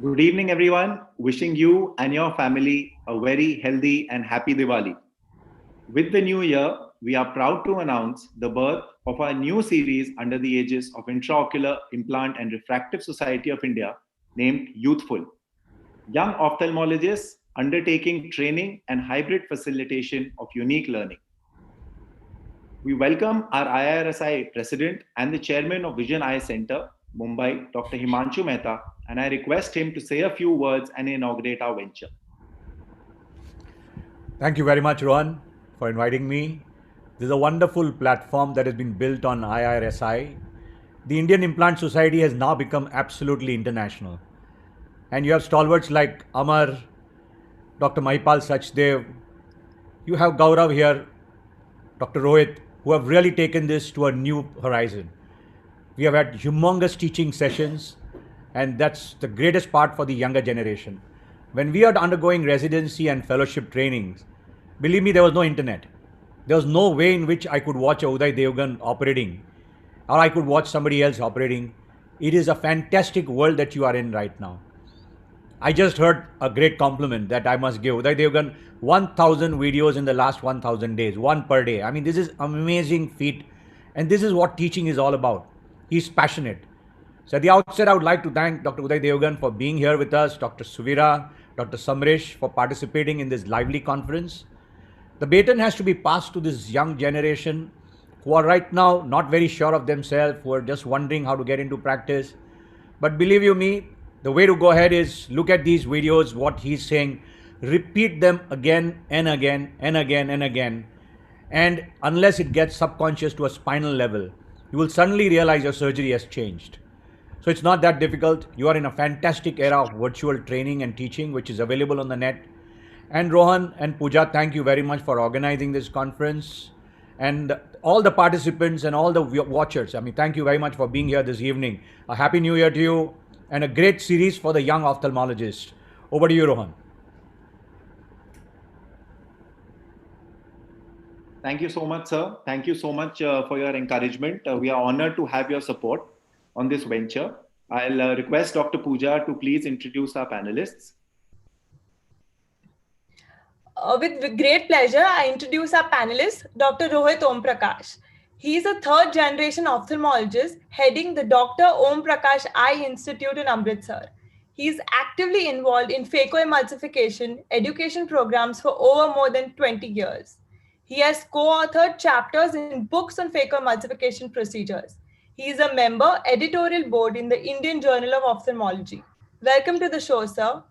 Good evening, everyone. Wishing you and your family a very healthy and happy Diwali. With the new year, we are proud to announce the birth of our new series under the aegis of Intraocular Implant and Refractive Society of India, named Youthful. Young ophthalmologists undertaking training and hybrid facilitation of unique learning. We welcome our IRSI President and the Chairman of Vision Eye Center, Mumbai, Dr. Himanshu Mehta, and I request him to say a few words and inaugurate our venture. Thank you very much, Rohan, for inviting me. This is a wonderful platform that has been built on IRSI. The Indian Implant Society has now become absolutely international. And you have stalwarts like Amar, Dr. Mahipal Sachdev, you have Gaurav here, Dr. Rohit, who have really taken this to a new horizon. We have had humongous teaching sessions, and that's the greatest part for the younger generation. When we are undergoing residency and fellowship trainings, believe me, there was no internet. There was no way in which I could watch a Uday Devgan operating, or I could watch somebody else operating. It is a fantastic world that you are in right now. I just heard a great compliment that I must give. Uday Devgan, 1,000 videos in the last 1,000 days, one per day. I mean, this is amazing feat. And this is what teaching is all about. He's passionate. So at the outset, I would like to thank Dr. Uday Devgan for being here with us, Dr. Suvira, Dr. Samresh for participating in this lively conference. The baton has to be passed to this young generation who are right now not very sure of themselves, who are just wondering how to get into practice. But believe you me, the way to go ahead is look at these videos, what he's saying, repeat them again and again and again and again. And unless it gets subconscious to a spinal level, you will suddenly realize your surgery has changed. So it's not that difficult. You are in a fantastic era of virtual training and teaching, which is available on the net. And Rohan and Pooja, thank you very much for organizing this conference. And all the participants and all the watchers, I mean, thank you very much for being here this evening. A happy new year to you and a great series for the young ophthalmologists. Over to you, Rohan. Thank you so much, sir. Thank you so much for your encouragement. We are honored to have your support on this venture. I'll request Dr. Pooja to please introduce our panelists. With great pleasure, I introduce our panelist, Dr. Rohit Om Prakash. He is a third-generation ophthalmologist heading the Dr. Om Prakash Eye Institute in Amritsar. He is actively involved in phacoemulsification education programs for over more than 20 years. He has co-authored chapters in books on phacoemulsification procedures. He is a member editorial board in the Indian Journal of Ophthalmology. Welcome to the show, sir.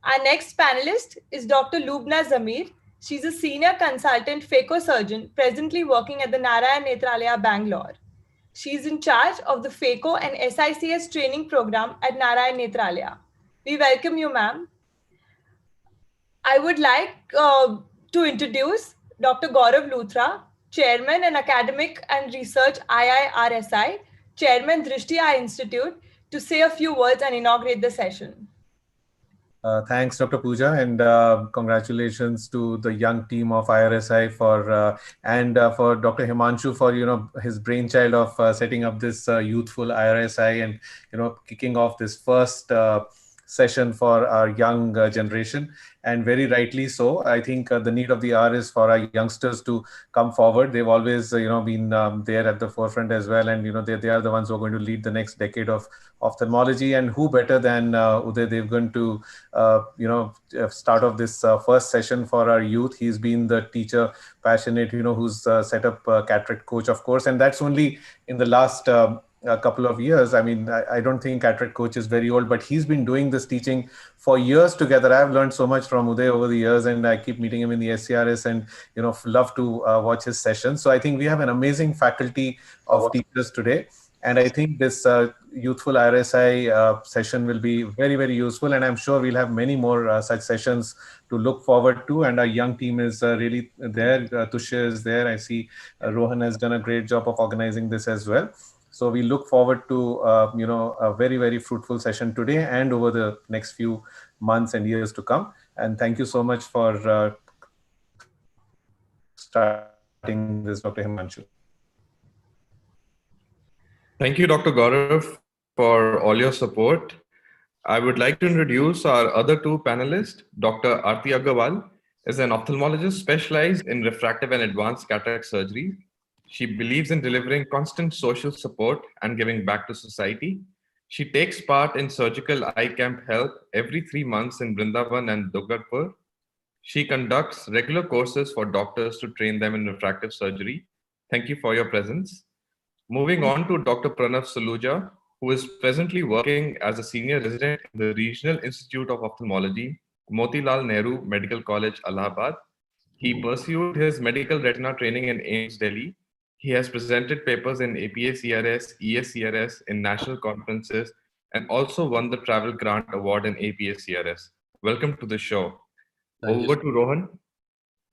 Our next panelist is Dr. Lubna Zameer. She's a senior consultant phaco surgeon presently working at the Narayan Netralaya, Bangalore. She's in charge of the phaco and SICS training program at Narayan Netralaya. We welcome you, ma'am. I would like to introduce Dr. Gaurav Luthra, Chairman and Academic and Research IIRSI, Chairman Drishti Eye Institute, to say a few words and inaugurate the session. Thanks, Dr. Pooja, and congratulations to the young team of IRSI for for Dr. Himanshu for his brainchild of setting up this youthful IRSI and kicking off this first session for our young generation, and very rightly so. I think the need of the hour is for our youngsters to come forward. They've always been there at the forefront as well, and they are the ones who are going to lead the next decade of ophthalmology. And who better than Uday Devgan to start off this first session for our youth. He's been the teacher passionate who's set up Cataract coach, of course, and that's only in the last a couple of years. I mean, I don't think Cataract coach is very old, but he's been doing this teaching for years together. I've learned so much from Uday over the years, and I keep meeting him in the SCRS and love to watch his sessions. So I think we have an amazing faculty of teachers today, and I think this youthful RSI session will be very, very useful, and I'm sure we'll have many more such sessions to look forward to. And our young team is really there. Tushya is there. I see Rohan has done a great job of organizing this as well. So we look forward to a very, very fruitful session today and over the next few months and years to come. And thank you so much for starting this, Dr. Himanshu. Thank you, Dr. Gaurav, for all your support. I would like to introduce our other two panelists. Dr. Aarti Agarwal is an ophthalmologist specialized in refractive and advanced cataract surgery. She believes in delivering constant social support and giving back to society. She takes part in surgical eye camp health every 3 months in Vrindavan and Dugarpur. She conducts regular courses for doctors to train them in refractive surgery. Thank you for your presence. Moving on to Dr. Pranav Saluja, who is presently working as a senior resident in the Regional Institute of Ophthalmology, Motilal Nehru Medical College, Allahabad. He pursued his medical retina training in AIIMS, Delhi. He has presented papers in APA-CRS, ES-CRS, in national conferences, and also won the Travel Grant Award in APA-CRS. Welcome to the show. Over to Rohan.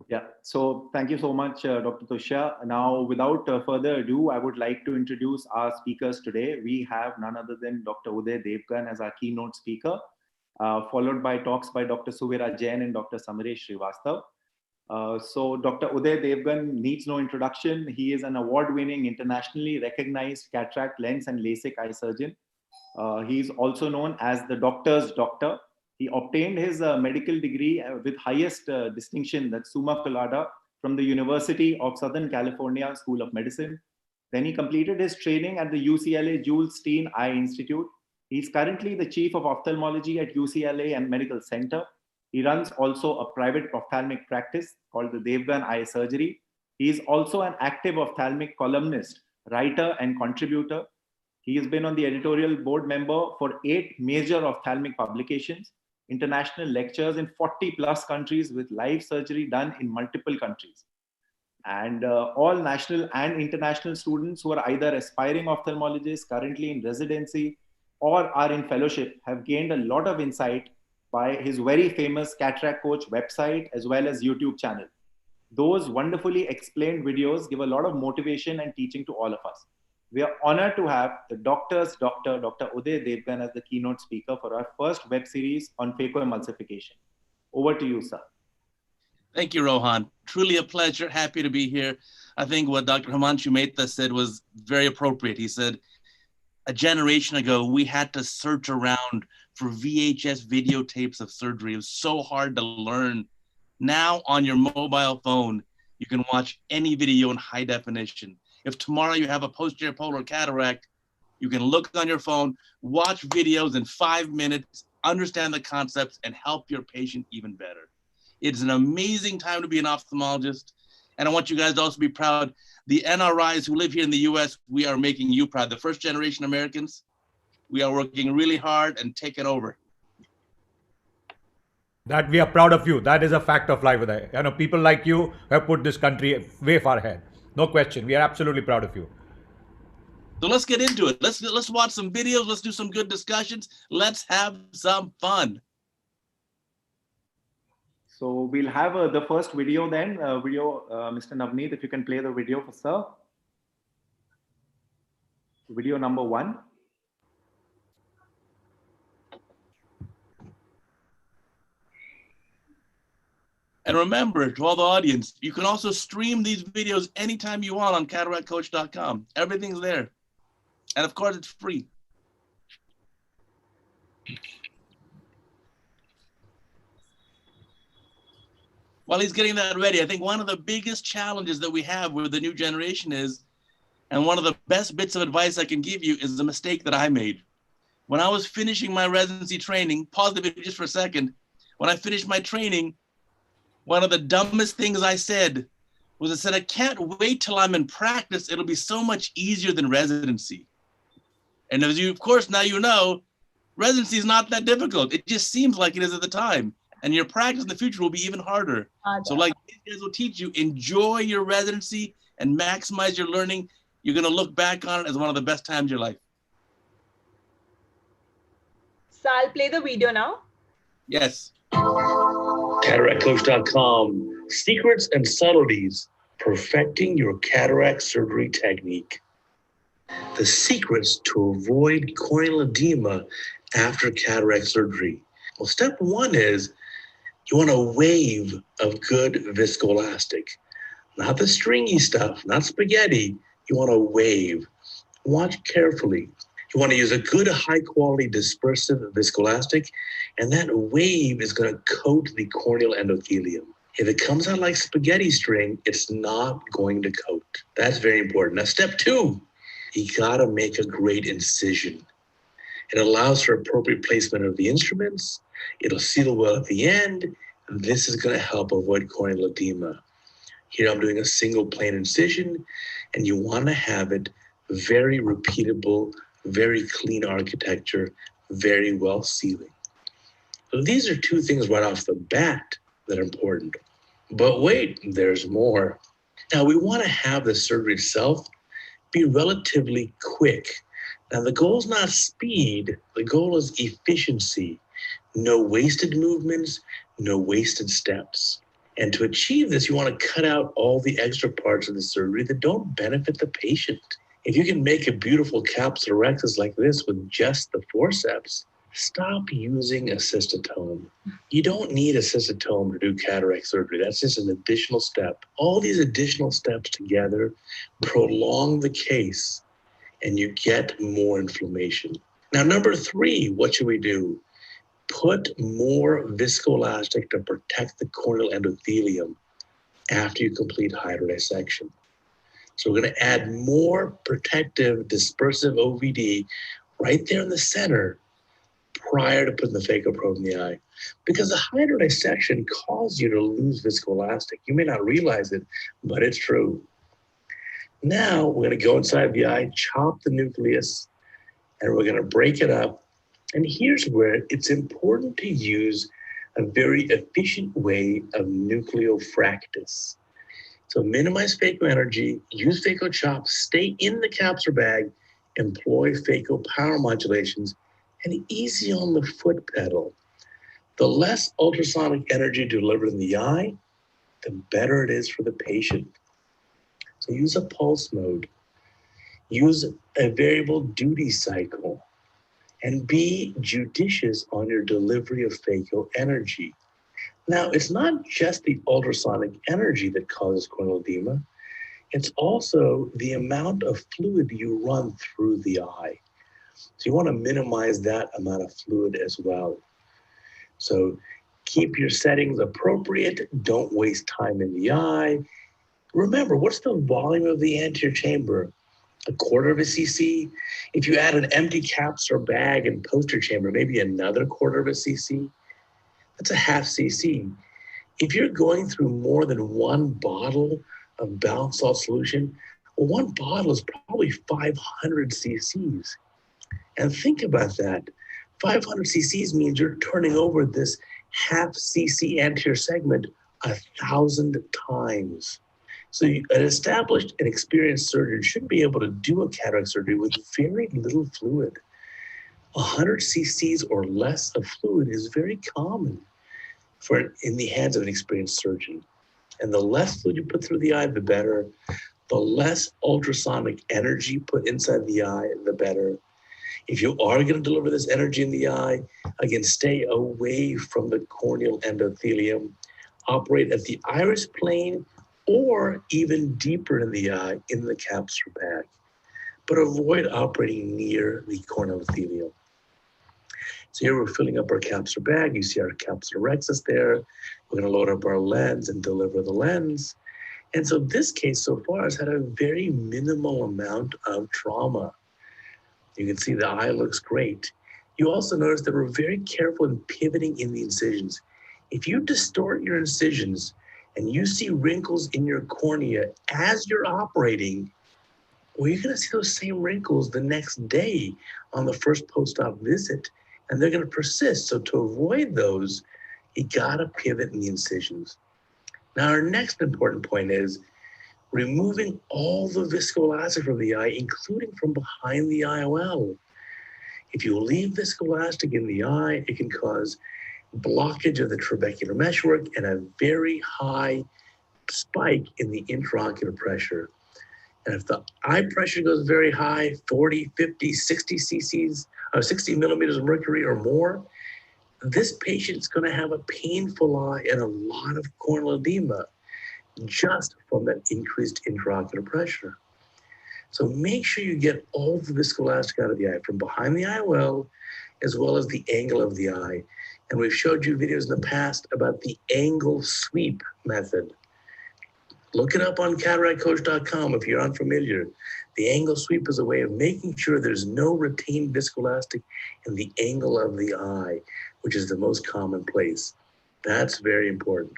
Yeah, so thank you so much, Dr. Tushya. Now, without further ado, I would like to introduce our speakers today. We have none other than Dr. Uday Devgan as our keynote speaker, followed by talks by Dr. Suvira Jain and Dr. Samresh Srivastava. So Dr. Uday Devgan needs no introduction. He is an award-winning, internationally recognized cataract, lens, and LASIK eye surgeon. He is also known as the doctor's doctor. He obtained his medical degree with highest distinction, that's summa cum laude, from the University of Southern California School of Medicine. Then he completed his training at the UCLA Jules Steen Eye Institute. He's currently the chief of ophthalmology at UCLA and Medical Center. He runs also a private ophthalmic practice called the Devgan Eye Surgery. He is also an active ophthalmic columnist, writer, and contributor. He has been on the editorial board member for 8 major ophthalmic publications, international lectures in 40 plus countries with live surgery done in multiple countries. And all national and international students who are either aspiring ophthalmologists, currently in residency, or are in fellowship have gained a lot of insight by his very famous Cataract Coach website as well as YouTube channel. Those wonderfully explained videos give a lot of motivation and teaching to all of us. We are honored to have the doctor's doctor, Dr. Uday Devgan, as the keynote speaker for our first web series on phacoemulsification. Over to you, sir. Thank you, Rohan. Truly a pleasure. Happy to be here. I think what Dr. Himanshu Mehta said was very appropriate. He said, a generation ago, we had to search around for VHS videotapes of surgery. It was so hard to learn. Now on your mobile phone, you can watch any video in high definition. If tomorrow you have a posterior polar cataract, you can look on your phone, watch videos in 5 minutes, understand the concepts, and help your patient even better. It's an amazing time to be an ophthalmologist. And I want you guys to also be proud. The NRIs who live here in the US, we are making you proud. The first generation Americans, we are working really hard and taking over. That we are proud of you. That is a fact of life. You know, people like you have put this country way far ahead. No question. We are absolutely proud of you. So let's get into it. Let's watch some videos. Let's do some good discussions. Let's have some fun. So we'll have the first video then. Mr. Navneet, if you can play the video for sir. Video number 1. And remember, to all the audience, you can also stream these videos anytime you want on cataractcoach.com. Everything's there. And of course, it's free. While he's getting that ready, I think one of the biggest challenges that we have with the new generation is, and one of the best bits of advice I can give you is the mistake that I made. When I was finishing my residency training, pause the video just for a second. When I finished my training, one of the dumbest things I said was I said, I can't wait till I'm in practice. It'll be so much easier than residency. And as you, of course, now you know, residency is not that difficult. It just seems like it is at the time. And your practice in the future will be even harder. So like these guys will teach you, enjoy your residency and maximize your learning. You're gonna look back on it as one of the best times of your life. So I'll play the video now. Yes. CataractCoach.com, secrets and subtleties, perfecting your cataract surgery technique. The secrets to avoid corneal edema after cataract surgery. Well, step 1 is you want a wave of good viscoelastic. Not the stringy stuff, not spaghetti. You want a wave. Watch carefully. You want to use a good high quality dispersive viscoelastic, and that wave is going to coat the corneal endothelium. If it comes out like spaghetti string, it's not going to coat. That's very important. Now, step 2, you got to make a great incision. It allows for appropriate placement of the instruments. It'll seal well at the end. And this is going to help avoid corneal edema. Here I'm doing a single plane incision, and you want to have it very repeatable, very clean architecture, very well sealing. So these are 2 things right off the bat that are important. But wait, there's more. Now we want to have the surgery itself be relatively quick. Now the goal is not speed, the goal is efficiency. No wasted movements, no wasted steps. And to achieve this, you want to cut out all the extra parts of the surgery that don't benefit the patient. If you can make a beautiful capsular rhexis like this with just the forceps, stop using a cystotome. You don't need a cystotome to do cataract surgery. That's just an additional step. All these additional steps together prolong the case, and you get more inflammation. Now, number 3, what should we do? Put more viscoelastic to protect the corneal endothelium after you complete hydrodissection. So we're going to add more protective dispersive OVD right there in the center prior to putting the phaco probe in the eye. Because the hydrodissection causes you to lose viscoelastic. You may not realize it, but it's true. Now we're going to go inside the eye, chop the nucleus, and we're going to break it up. And here's where it's important to use a very efficient way of nucleofractus. So minimize phaco energy, use phaco chop, stay in the capsular bag, employ phaco power modulations, and easy on the foot pedal. The less ultrasonic energy delivered in the eye, the better it is for the patient. So use a pulse mode, use a variable duty cycle, and be judicious on your delivery of phaco energy. Now, it's not just the ultrasonic energy that causes corneal edema, it's also the amount of fluid you run through the eye. So you want to minimize that amount of fluid as well. So keep your settings appropriate, don't waste time in the eye. Remember, what's the volume of the anterior chamber? 1/4 of a cc. If you add an empty capsular bag and posterior chamber, maybe another 1/4 of a cc. That's a 1/2 cc. If you're going through more than 1 bottle of balanced salt solution, well, 1 bottle is probably 500 cc's. And think about that. 500 cc's means you're turning over this 1/2 cc anterior segment 1,000 times. So an established and experienced surgeon should be able to do a cataract surgery with very little fluid. 100 cc's or less of fluid is very common in the hands of an experienced surgeon. And the less fluid you put through the eye, the better. The less ultrasonic energy put inside the eye, the better. If you are going to deliver this energy in the eye, again, stay away from the corneal endothelium. Operate at the iris plane or even deeper in the eye in the capsular bag. But avoid operating near the corneal endothelium. So here we're filling up our capsular bag. You see our capsular rhexis there. We're going to load up our lens and deliver the lens. And so this case so far has had a very minimal amount of trauma. You can see the eye looks great. You also notice that we're very careful in pivoting in the incisions. If you distort your incisions and you see wrinkles in your cornea as you're operating, well, you're going to see those same wrinkles the next day on the first post-op visit, and they're going to persist. So to avoid those, you got to pivot in the incisions. Now, our next important point is removing all the viscoelastic from the eye, including from behind the IOL. If you leave viscoelastic in the eye, it can cause blockage of the trabecular meshwork and a very high spike in the intraocular pressure. And if the eye pressure goes very high, 40, 50, 60 cc's, or 60 millimeters of mercury or more, this patient's going to have a painful eye and a lot of corneal edema just from that increased intraocular pressure. So make sure you get all the viscoelastic out of the eye, from behind the eye well, as well as the angle of the eye. And we've showed you videos in the past about the angle sweep method. Look it up on cataractcoach.com if you're unfamiliar. The angle sweep is a way of making sure there's no retained viscoelastic in the angle of the eye, which is the most common place. That's very important.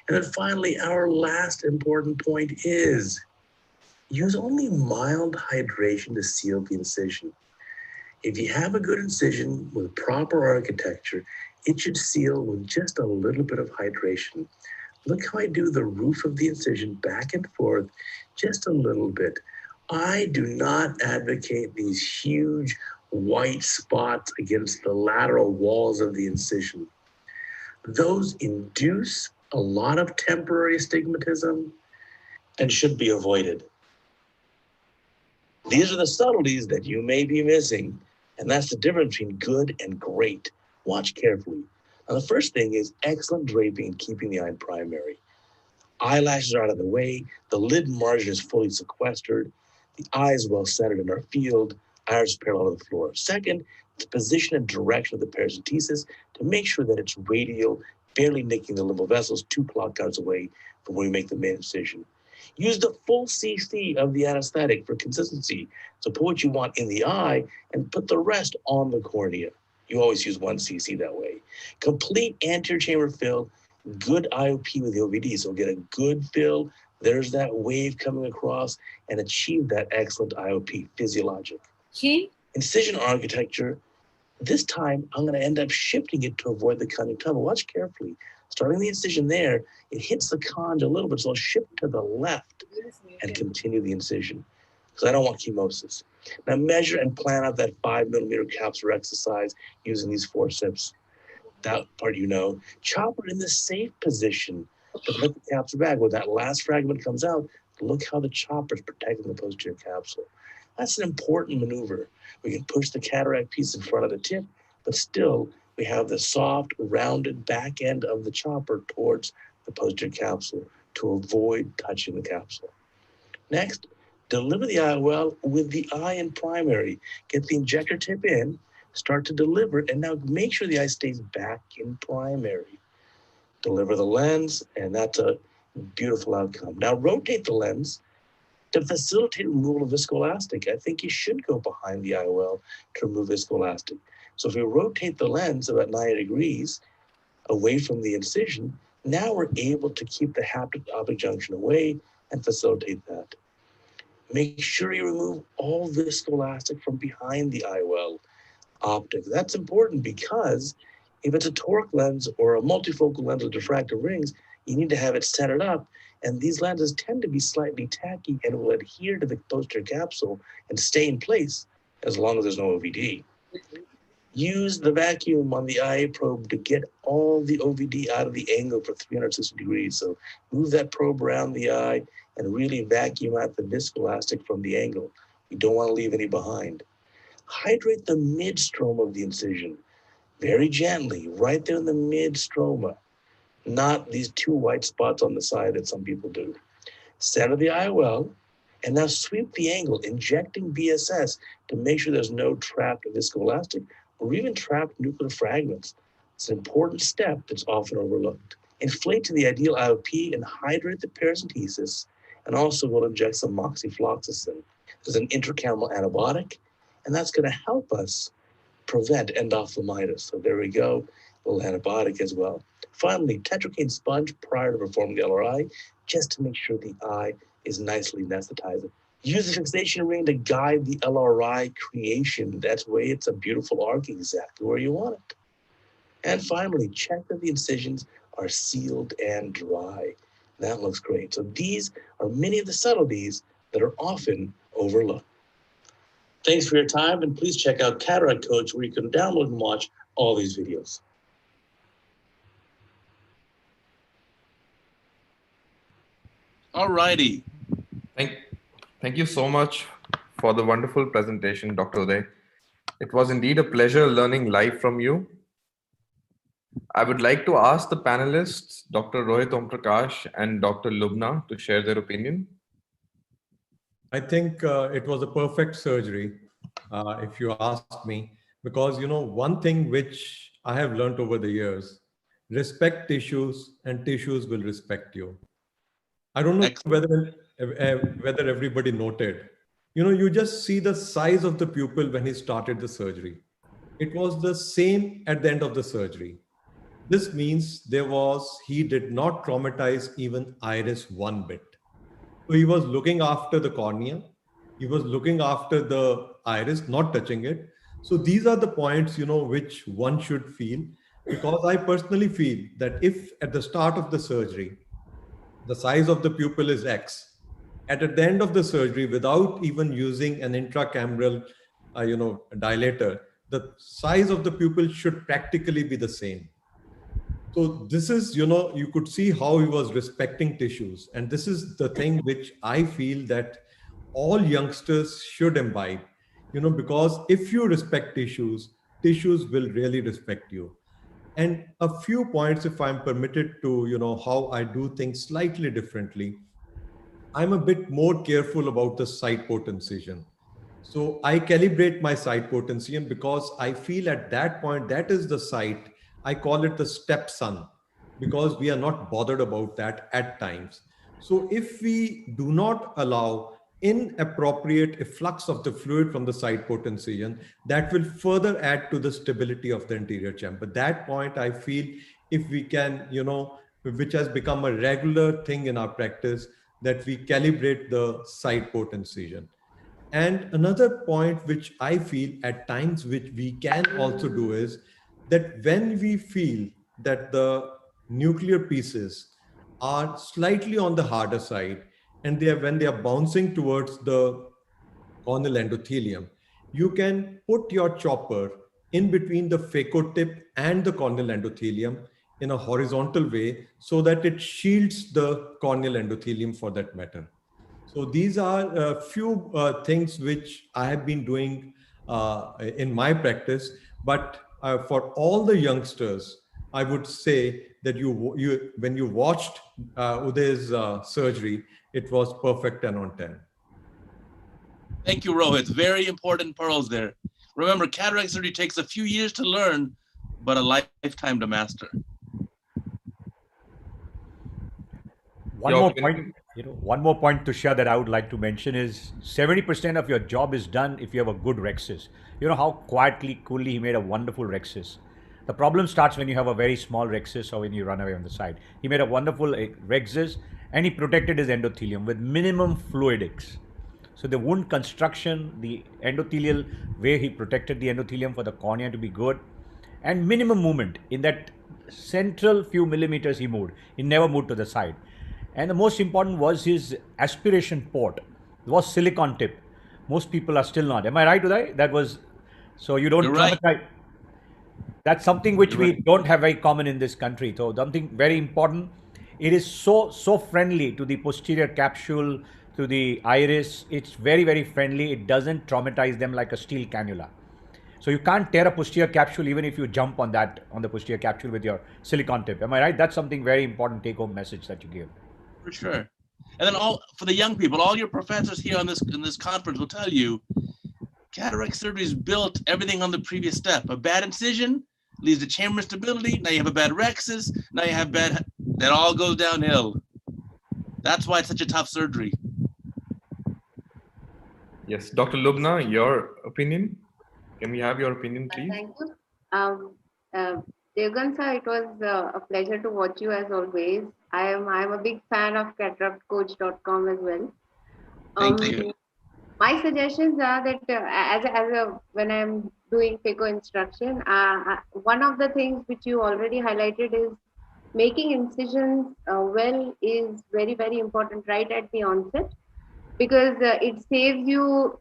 And then finally, our last important point is use only mild hydration to seal the incision. If you have a good incision with proper architecture, it should seal with just a little bit of hydration. Look how I do the roof of the incision back and forth, just a little bit. I do not advocate these huge white spots against the lateral walls of the incision. Those induce a lot of temporary astigmatism and should be avoided. These are the subtleties that you may be missing, and that's the difference between good and great. Watch carefully. Now, the first thing is excellent draping and keeping the eye in primary. Eyelashes are out of the way, the lid margin is fully sequestered, the eye is well centered in our field, iris parallel to the floor. Second, the position and direction of the paracentesis to make sure that it's radial, barely nicking the limbal vessels 2 clock guards away from where we make the main incision. Use the full CC of the anesthetic for consistency. So put what you want in the eye and put the rest on the cornea. You always use 1 CC that way. Complete anterior chamber fill, good IOP with the OVD. So get a good fill. There's that wave coming across and achieve that excellent IOP, physiologic. Incision architecture. This time, I'm going to end up shifting it to avoid the conjunctiva. Watch carefully. Starting the incision there, it hits the conj a little bit, so I'll shift to the left and continue the incision because I don't want chemosis. Now measure and plan out that 5 millimeter capsular exercise using these forceps. That part you know. Chopper in the safe position to put the capsule back. When that last fragment comes out, look how the chopper is protecting the posterior capsule. That's an important maneuver. We can push the cataract piece in front of the tip, but still we have the soft, rounded back end of the chopper towards the posterior capsule to avoid touching the capsule. Next, deliver the IOL with the eye in primary. Get the injector tip in, start to deliver, and now make sure the eye stays back in primary. Deliver the lens, and that's a beautiful outcome. Now rotate the lens to facilitate removal of viscoelastic. I think you should go behind the IOL to remove viscoelastic. So if we rotate the lens about 90 degrees away from the incision, now we're able to keep the haptic optic junction away and facilitate that. Make sure you remove all viscoelastic from behind the IOL optic. That's important because if it's a toric lens or a multifocal lens with diffractive rings, you need to have it centered up. And these lenses tend to be slightly tacky and will adhere to the posterior capsule and stay in place as long as there's no OVD. Use the vacuum on the IA probe to get all the OVD out of the angle for 360 degrees. So move that probe around the eye and really vacuum out the viscoelastic from the angle. You don't want to leave any behind. Hydrate the mid-stroma of the incision very gently, right there in the mid-stroma. Not these 2 white spots on the side that some people do. Center the IOL, and now sweep the angle, injecting BSS to make sure there's no trapped viscoelastic or even trapped nuclear fragments. It's an important step that's often overlooked. Inflate to the ideal IOP and hydrate the paracentesis, and also we'll inject some moxifloxacin. There's an intracameral antibiotic, and that's going to help us prevent endophthalmitis. So there we go, a little antibiotic as well. Finally, tetracaine sponge prior to performing the LRI, just to make sure the eye is nicely anesthetized. Use the fixation ring to guide the LRI creation. That way it's a beautiful arc exactly where you want it. And finally, check that the incisions are sealed and dry. That looks great. So these are many of the subtleties that are often overlooked. Thanks for your time, and please check out Cataract Coach where you can download and watch all these videos. All righty. Thank you so much for the wonderful presentation, Dr. Uday. It was indeed a pleasure learning live from you. I would like to ask the panelists, Dr. Rohit Om Prakash and Dr. Lubna, to share their opinion. I think it was a perfect surgery, if you ask me, because one thing which I have learned over the years: respect tissues, and tissues will respect you. I don't know Excellent. whether everybody noted. You just see the size of the pupil when he started the surgery. It was the same at the end of the surgery. This means he did not traumatize even iris one bit. So he was looking after the cornea. He was looking after the iris, not touching it. So these are the points, which one should feel, because I personally feel that if at the start of the surgery, the size of the pupil is X, at the end of the surgery, without even using an intracameral, dilator, the size of the pupil should practically be the same. So this is, you could see how he was respecting tissues. And this is the thing which I feel that all youngsters should imbibe, because if you respect tissues, tissues will really respect you. And a few points, if I'm permitted to, how I do things slightly differently. I'm a bit more careful about the side port incision. So I calibrate my side port incision because I feel at that point, that is the site, I call it the stepson, because we are not bothered about that at times. So if we do not allow inappropriate efflux of the fluid from the side port incision, that will further add to the stability of the anterior chamber. That point, I feel, if we can, which has become a regular thing in our practice, that we calibrate the side port incision. And another point which I feel at times which we can also do is that when we feel that the nuclear pieces are slightly on the harder side, and when they are bouncing towards the corneal endothelium, you can put your chopper in between the phaco tip and the corneal endothelium in a horizontal way so that it shields the corneal endothelium for that matter. So these are a few things which I have been doing in my practice. But for all the youngsters, I would say that when you watched Uday's surgery, it was perfect 10 on 10. Thank you, Rohit. Very important pearls there. Remember, cataract surgery takes a few years to learn, but a lifetime to master. One more point to share that I would like to mention is 70% of your job is done if you have a good rhexis. You know how quietly, coolly he made a wonderful rhexis. The problem starts when you have a very small rhexis or when you run away on the side. He made a wonderful rhexis and he protected his endothelium with minimum fluidics. So the wound construction, the endothelial way he protected the endothelium for the cornea to be good, and minimum movement in that central few millimeters he moved. He never moved to the side. And the most important was his aspiration port. It was silicon tip. Most people are still not. Am I right, Uday? That was, so you don't traumatize. Right. That's something which we don't have very common in this country. So something very important. It is so friendly to the posterior capsule, to the iris. It's very, very friendly. It doesn't traumatize them like a steel cannula. So you can't tear a posterior capsule even if you jump on the posterior capsule with your silicon tip. Am I right? That's something very important take-home message that you give. For sure. And then for the young people, all your professors here in this conference will tell you, cataract surgery is built everything on the previous step. A bad incision leads to chamber instability. Now you have a bad rhexis. Now you have that all goes downhill. That's why it's such a tough surgery. Yes, Dr. Lubna, your opinion? Can we have your opinion, please? Thank you. Devgan sir, it was a pleasure to watch you as always. I'm a big fan of cataractcoach.com as well. Thank you. My suggestions are that when I'm doing phaco instruction, one of the things which you already highlighted is making incisions well is very, very important right at the onset, because it saves you.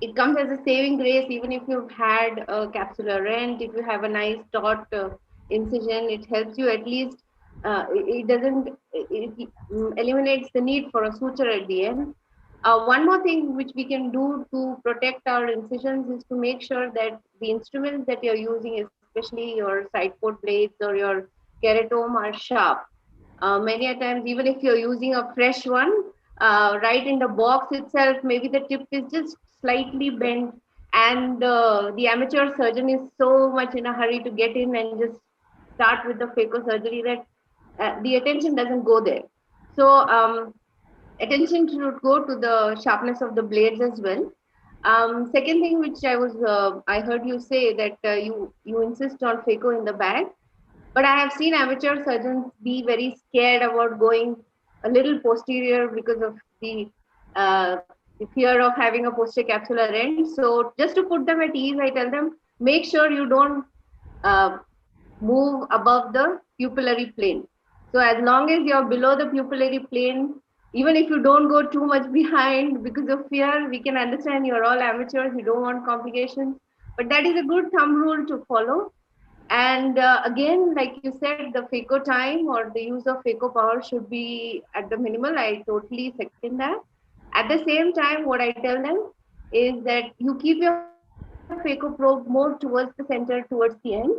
It comes as a saving grace, even if you've had a capsular rent, if you have a nice taut incision, it helps you at least, it eliminates the need for a suture at the end. One more thing which we can do to protect our incisions is to make sure that the instruments that you're using, especially your side port blades or your keratome, are sharp. Many a times, even if you're using a fresh one, right in the box itself, maybe the tip is just slightly bent, and the amateur surgeon is so much in a hurry to get in and just start with the phaco surgery that the attention doesn't go there. So attention should go to the sharpness of the blades as well. Second thing which I heard you say that you insist on phaco in the bag, but I have seen amateur surgeons be very scared about going a little posterior because of the fear of having a posterior capsular end. So just to put them at ease, I tell them, make sure you don't move above the pupillary plane. So as long as you're below the pupillary plane, even if you don't go too much behind because of fear, we can understand you're all amateurs, you don't want complications, but that is a good thumb rule to follow. And again, like you said, the phaco time or the use of phaco power should be at the minimal. I totally second that. At the same time, what I tell them is that you keep your phaco probe more towards the center, towards the end,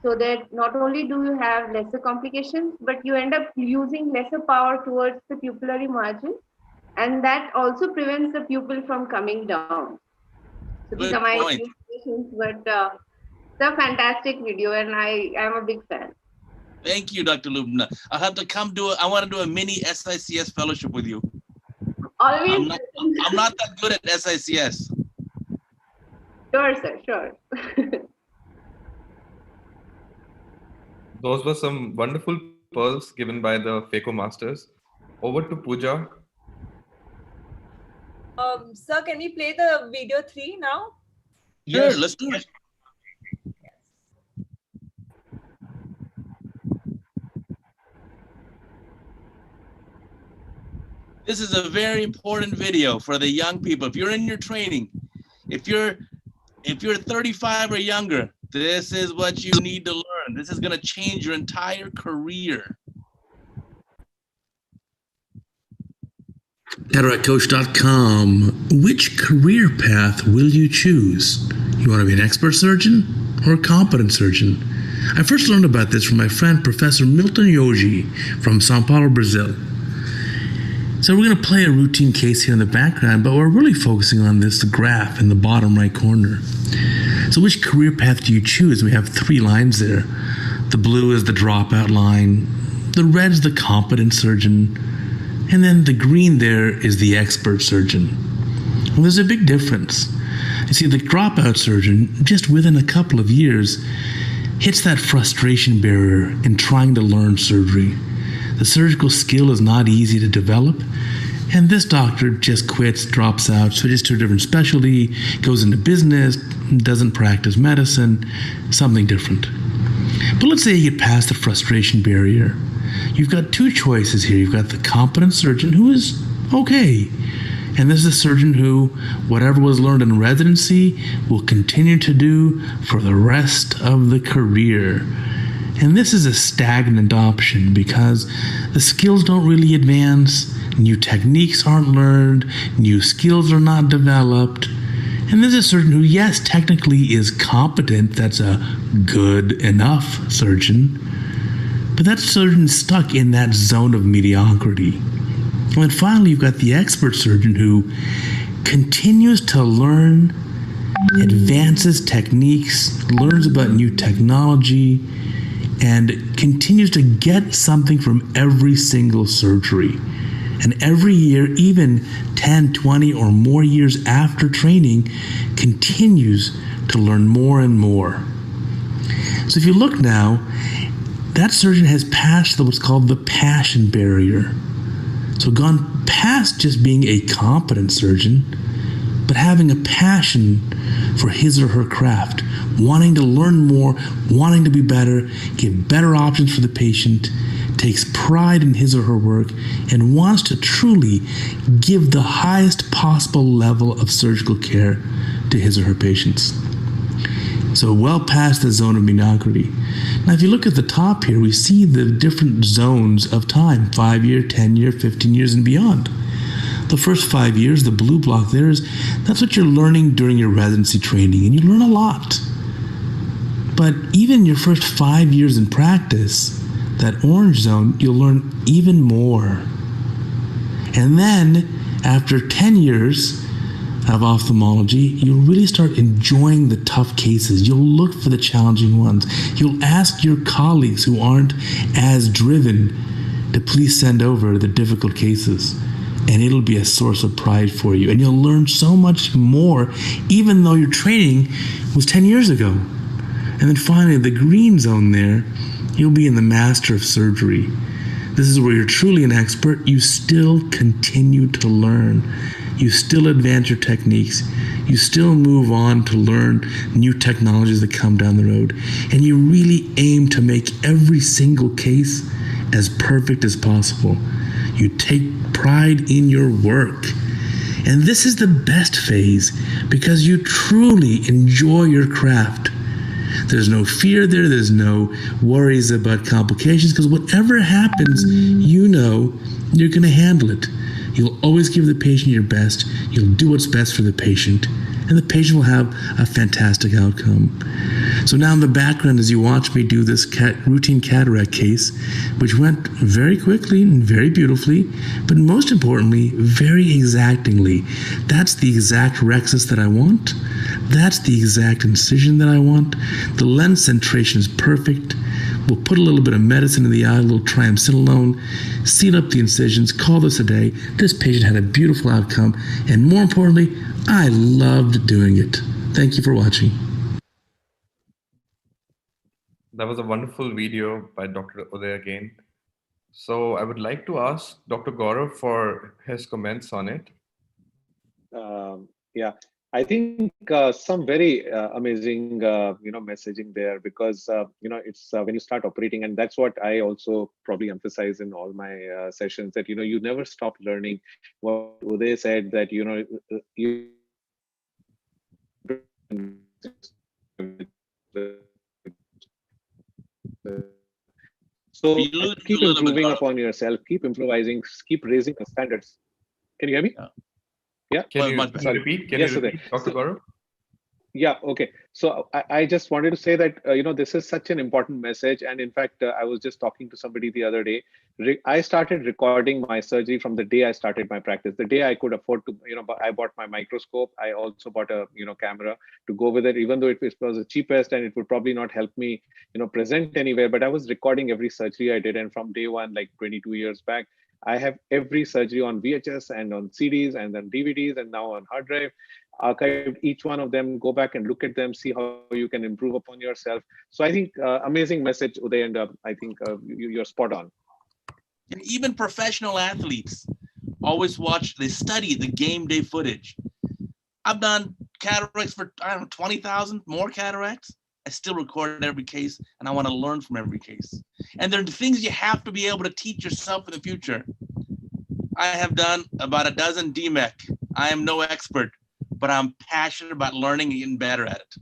so that not only do you have lesser complications, but you end up using lesser power towards the pupillary margin, and that also prevents the pupil from coming down. So these are my observations, but it's a fantastic video, and I am a big fan. Thank you, Dr. Lubna. I'll have to come I want to do a mini SICS fellowship with you. Always. I'm not that good at SICS. Sure, sir, sure. Those were some wonderful pearls given by the phaco masters. Over to Pooja. Sir, can we play the video 3 now? Sure, yes. Let's do it. This is a very important video for the young people. If you're in your training, if you're 35 or younger, this is what you need to learn. This is going to change your entire career. CataractCoach.com. Which career path will you choose? You want to be an expert surgeon or a competent surgeon? I first learned about this from my friend, Professor Milton Yogi from Sao Paulo, Brazil. So we're going to play a routine case here in the background, but we're really focusing on the graph in the bottom right corner. So which career path do you choose? We have 3 lines there. The blue is the dropout line, the red is the competent surgeon, and then the green there is the expert surgeon. Well, there's a big difference. You see, the dropout surgeon, just within a couple of years, hits that frustration barrier in trying to learn surgery. The surgical skill is not easy to develop, and this doctor just quits, drops out, switches to a different specialty, goes into business, doesn't practice medicine, something different. But let's say you get past the frustration barrier. You've got 2 choices here. You've got the competent surgeon who is okay, and this is a surgeon who, whatever was learned in residency, will continue to do for the rest of the career. And this is a stagnant option because the skills don't really advance, new techniques aren't learned, new skills are not developed. And there's a surgeon who, yes, technically is competent, that's a good enough surgeon, but that surgeon's stuck in that zone of mediocrity. And then finally, you've got the expert surgeon who continues to learn, advances techniques, learns about new technology, and continues to get something from every single surgery. And every year, even 10, 20, or more years after training, continues to learn more and more. So if you look now, that surgeon has passed what's called the passion barrier. So gone past just being a competent surgeon, but having a passion for his or her craft, wanting to learn more, wanting to be better, give better options for the patient, takes pride in his or her work, and wants to truly give the highest possible level of surgical care to his or her patients. So well past the zone of mediocrity. Now, if you look at the top here, we see the different zones of time, 5-year, 10-year, 15 years, and beyond. The first 5 years, the blue block there, that's what you're learning during your residency training, and you learn a lot. But even your first 5 years in practice, that orange zone, you'll learn even more. And then after 10 years of ophthalmology, you'll really start enjoying the tough cases. You'll look for the challenging ones. You'll ask your colleagues who aren't as driven to please send over the difficult cases. And it'll be a source of pride for you. And you'll learn so much more, even though your training was 10 years ago. And then finally, the green zone there, you'll be in the Master of Surgery. This is where you're truly an expert. You still continue to learn. You still advance your techniques. You still move on to learn new technologies that come down the road. And you really aim to make every single case as perfect as possible. You take pride in your work. And this is the best phase because you truly enjoy your craft. There's no fear there. There's no worries about complications because whatever happens, you know you're going to handle it. You'll always give the patient your best. You'll do what's best for the patient. And the patient will have a fantastic outcome. So now in the background, as you watch me do this routine cataract case, which went very quickly and very beautifully, but most importantly, very exactingly. That's the exact rhexis that I want. That's the exact incision that I want. The lens centration is perfect. We'll put a little bit of medicine in the eye, a little triamcinolone, seal up the incisions, call this a day. This patient had a beautiful outcome, and more importantly, I loved doing it. Thank you for watching. That was a wonderful video by Dr. Uday again. So I would like to ask Dr. Gaurav for his comments on it. Yeah, I think some very amazing, messaging there because, it's when you start operating, and that's what I also probably emphasize in all my sessions that, you never stop learning. What Uday said that, you so keep improving upon yourself, keep improvising, keep raising the standards. Can you hear me? Yeah. Can you repeat? Can you repeat, Dr. Gaurav? Yeah. Okay. So I just wanted to say that, this is such an important message. And in fact, I was just talking to somebody the other day. I started recording my surgery from the day I started my practice. The day I could afford to, I bought my microscope. I also bought a, camera to go with it, even though it was the cheapest and it would probably not help me, present anywhere. But I was recording every surgery I did. And from day one, like 22 years back, I have every surgery on VHS and on CDs and then DVDs and now on hard drive. Archived each one of them, go back and look at them, see how you can improve upon yourself. So I think amazing message, Uday, and I think you're spot on. And even professional athletes always they study the game day footage. I've done cataracts for, 20,000 more cataracts. I still record every case and I want to learn from every case. And there are things you have to be able to teach yourself in the future. I have done about a dozen DMEC. I am no expert, but I'm passionate about learning and getting better at it.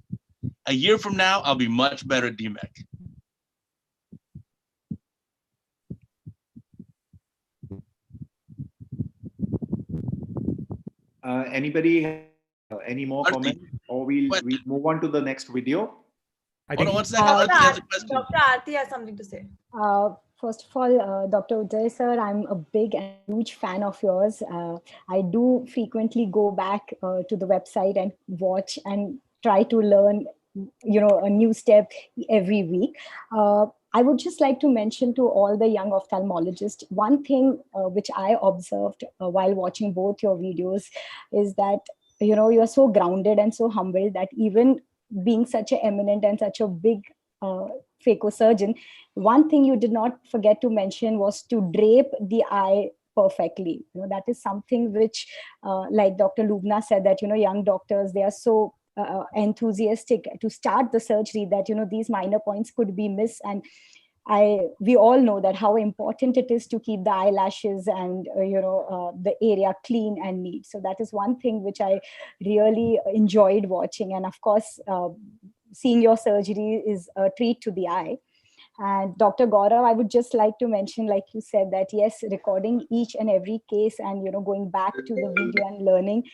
A year from now, I'll be much better at DMEC. Anybody, any more comments? Or we'll move on to the next video? I think what's that? Dr. Aarti has something to say. First of all, Dr. Uday sir, I'm a big and huge fan of yours. I do frequently go back to the website and watch and try to learn, a new step every week. I would just like to mention to all the young ophthalmologists, one thing which I observed while watching both your videos is that, you are so grounded and so humble that even being such an eminent and such a big phaco surgeon, one thing you did not forget to mention was to drape the eye perfectly. That is something which, like Dr. Lubna said, that, young doctors, they are so enthusiastic to start the surgery that, these minor points could be missed. And we all know that how important it is to keep the eyelashes and, the area clean and neat. So that is one thing which I really enjoyed watching. And of course, seeing your surgery is a treat to the eye. And Dr. Gaurav, I would just like to mention, like you said, that yes, recording each and every case and, going back to the video and learning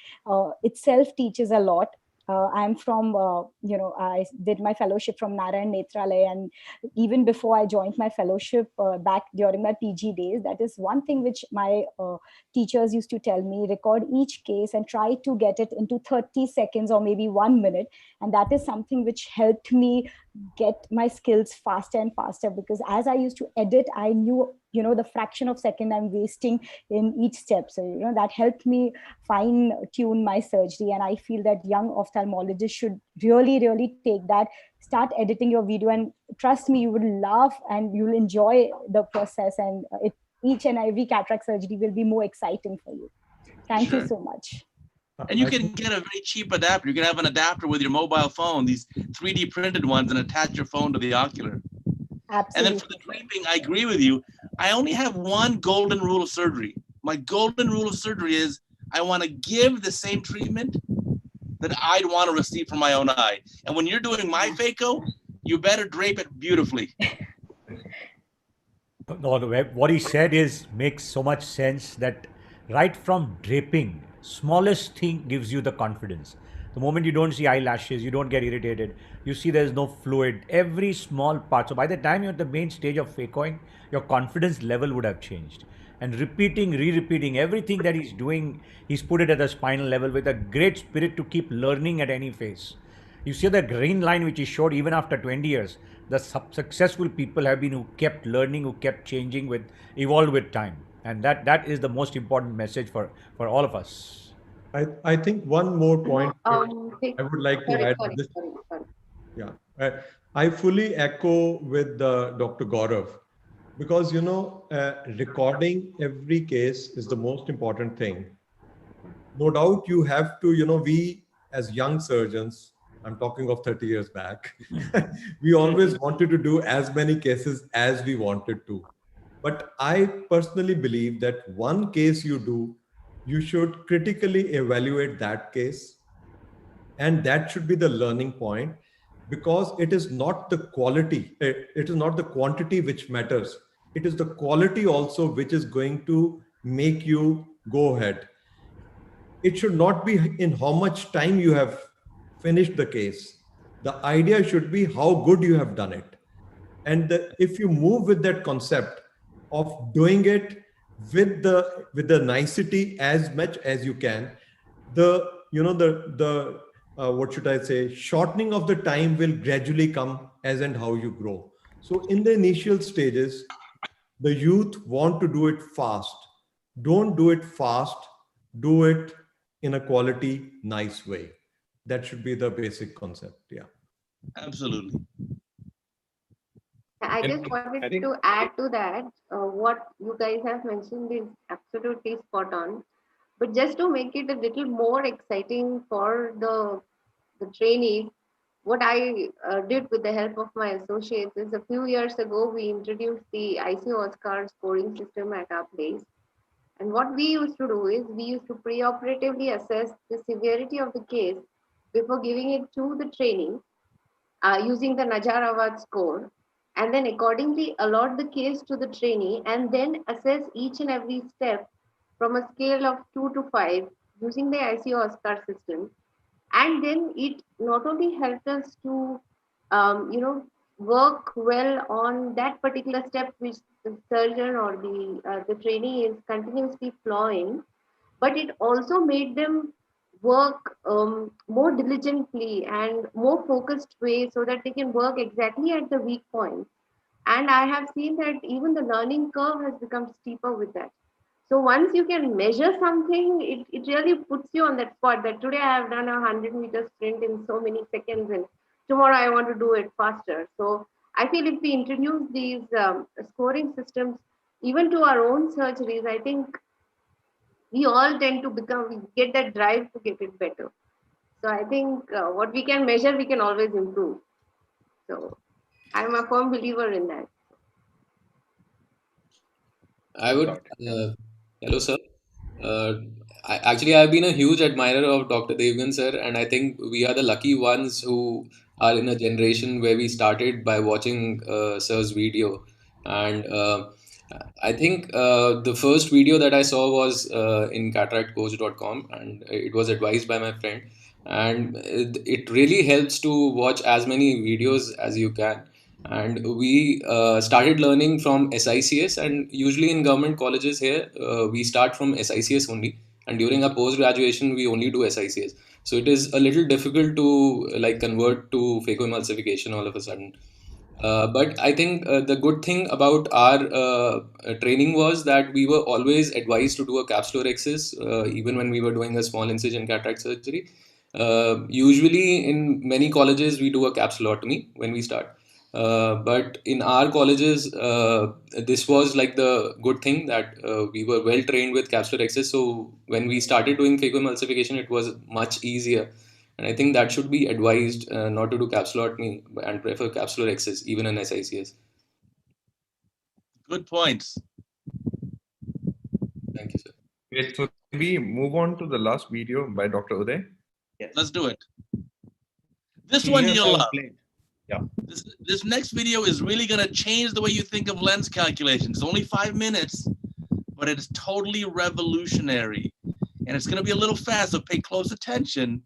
itself teaches a lot. I'm from, I did my fellowship from Narayan Netralaya, and even before I joined my fellowship back during my PG days, that is one thing which my teachers used to tell me: record each case and try to get it into 30 seconds or maybe 1 minute. And that is something which helped me get my skills faster and faster, because as I used to edit, I knew the fraction of second I'm wasting in each step. So that helped me fine tune my surgery. And I feel that young ophthalmologists should really take that, start editing your video, and trust me, you will laugh and you'll enjoy the process, and each and every cataract surgery will be more exciting for you. Thank you so much. And you can get a very cheap adapter. You can have an adapter with your mobile phone, these 3D printed ones, and attach your phone to the ocular. Absolutely. And then for the draping, I agree with you. I only have one golden rule of surgery. My golden rule of surgery is I want to give the same treatment that I'd want to receive from my own eye. And when you're doing my phaco, you better drape it beautifully. No, what he said makes so much sense, that right from draping, smallest thing gives you the confidence. The moment you don't see eyelashes, you don't get irritated, you see there's no fluid, every small part. So by the time you're at the main stage of phacoing, your confidence level would have changed. And repeating, re-repeating everything that he's doing, he's put it at the spinal level with a great spirit to keep learning at any phase. You see the green line which he showed, even after 20 years, the successful people have been who kept learning, who kept changing, evolved with time. And that is the most important message for all of us. I think one more point I would like to add. Sorry. Yeah, I fully echo with Dr. Gaurav, because recording every case is the most important thing. No doubt you have to, we as young surgeons, I'm talking of 30 years back, we always wanted to do as many cases as we wanted to. But I personally believe that one case you do, you should critically evaluate that case. And that should be the learning point, because it is not the quality, it is not the quantity which matters. It is the quality also which is going to make you go ahead. It should not be in how much time you have finished the case. The idea should be how good you have done it. And if you move with that concept of doing it with the nicety as much as you can, what should I say, shortening of the time will gradually come as and how you grow. So in the initial stages, the youth want to do it fast. Don't do it fast, do it in a quality, nice way. That should be the basic concept. Yeah. Absolutely. I just wanted to add to that. What you guys have mentioned is absolutely spot on. But just to make it a little more exciting for the trainees, what I did with the help of my associates is, a few years ago, we introduced the IC Oscar scoring system at our place. And what we used to do is, we used to preoperatively assess the severity of the case before giving it to the trainee using the Najar Award score, and then accordingly allot the case to the trainee, and then assess each and every step from a scale of 2 to 5 using the IC Oscar system. And then it not only helped us to work well on that particular step which the surgeon or the trainee is continuously flowing, but it also made them work more diligently and more focused way, so that they can work exactly at the weak point. And I have seen that even the learning curve has become steeper with that. So once you can measure something, it really puts you on that spot, that today I have done a 100-meter sprint in so many seconds, and tomorrow I want to do it faster. So I feel if we introduce these scoring systems even to our own surgeries, I think we all tend to get that drive to get it better. So I think what we can measure, we can always improve. So I'm a firm believer in that. I would, hello sir. I've been a huge admirer of Dr. Devgan sir, and I think we are the lucky ones who are in a generation where we started by watching sir's video. And I think the first video that I saw was in cataractcoach.com, and it was advised by my friend. and it really helps to watch as many videos as you can. And we started learning from SICS, and usually in government colleges here, we start from SICS only, and during our post graduation we only do SICS. So it is a little difficult to like convert to phacoemulsification all of a sudden. But I think the good thing about our training was that we were always advised to do a capsulorhexis, even when we were doing a small incision cataract surgery. Usually in many colleges, we do a capsulotomy when we start. But in our colleges, this was like the good thing that we were well trained with capsulorhexis. So when we started doing phacoemulsification, it was much easier. And I think that should be advised not to do capsulotomy and prefer capsulorhexis even in SICS. Good points. Thank you, sir. Great. So can we move on to the last video by Dr. Uday? Yes. Let's do it. This one you'll love. Yeah. This next video is really going to change the way you think of lens calculations. It's only 5 minutes, but it's totally revolutionary. And it's going to be a little fast, so pay close attention.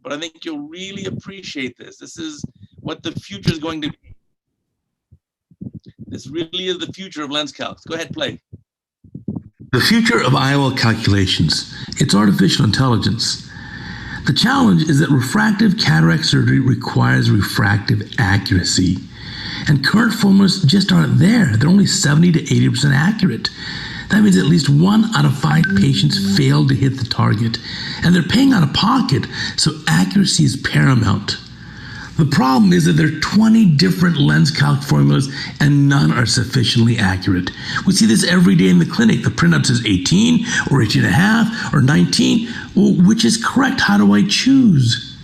But I think you'll really appreciate this. This is what the future is going to be. This really is the future of lens calcs. Go ahead, play. The future of IOL calculations. It's artificial intelligence. The challenge is that refractive cataract surgery requires refractive accuracy. And current formulas just aren't there. They're only 70 to 80% accurate. That means at least 1 out of 5 patients fail to hit the target. And they're paying out of pocket, so accuracy is paramount. The problem is that there are 20 different lens calc formulas and none are sufficiently accurate. We see this every day in the clinic. The printout says 18 or 18.5 or 19. Well, which is correct? How do I choose?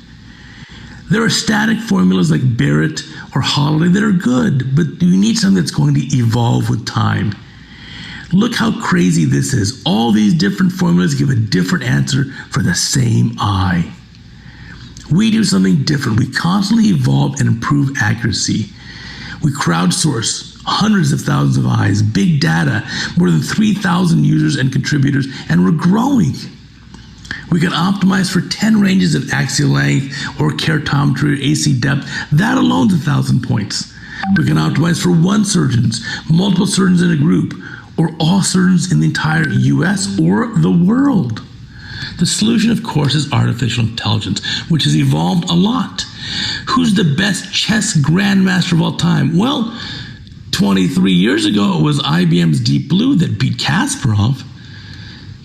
There are static formulas like Barrett or Holiday that are good, but you need something that's going to evolve with time. Look how crazy this is. All these different formulas give a different answer for the same eye. We do something different. We constantly evolve and improve accuracy. We crowdsource hundreds of thousands of eyes, big data, more than 3,000 users and contributors, and we're growing. We can optimize for 10 ranges of axial length or keratometry or AC depth. That alone is 1,000 points. We can optimize for 1 surgeon, multiple surgeons in a group, or all surgeons in the entire US or the world. The solution, of course, is artificial intelligence, which has evolved a lot. Who's the best chess grandmaster of all time? Well, 23 years ago, it was IBM's Deep Blue that beat Kasparov.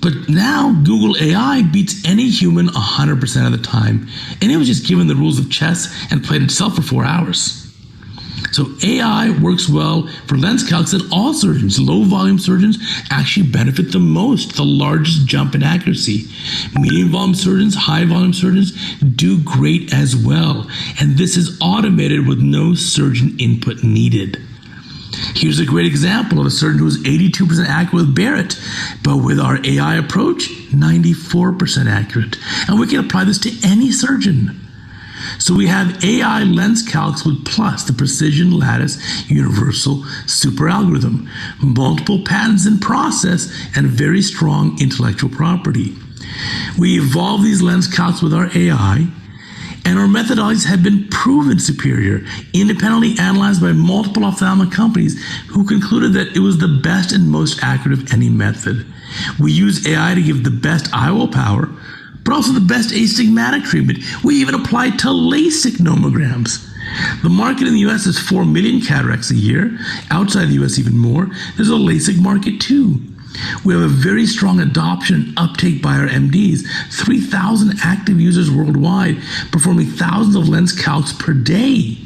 But now, Google AI beats any human 100% of the time. And it was just given the rules of chess and played itself for 4 hours. So AI works well for lens calcs and all surgeons. Low volume surgeons actually benefit the most, the largest jump in accuracy. Medium volume surgeons, high volume surgeons do great as well. And this is automated with no surgeon input needed. Here's a great example of a surgeon who is 82% accurate with Barrett, but with our AI approach, 94% accurate. And we can apply this to any surgeon. So we have AI lens calcs with plus the precision lattice universal super algorithm, multiple patents in process, and very strong intellectual property. We evolve these lens calcs with our AI, and our methodologies have been proven superior, independently analyzed by multiple ophthalmic companies who concluded that it was the best and most accurate of any method. We use AI to give the best IOL power, but also the best astigmatic treatment. We even apply it to LASIK nomograms. The market in the US is 4 million cataracts a year. Outside the US, even more. There's a LASIK market too. We have a very strong adoption and uptake by our MDs. 3,000 active users worldwide, performing thousands of lens calcs per day.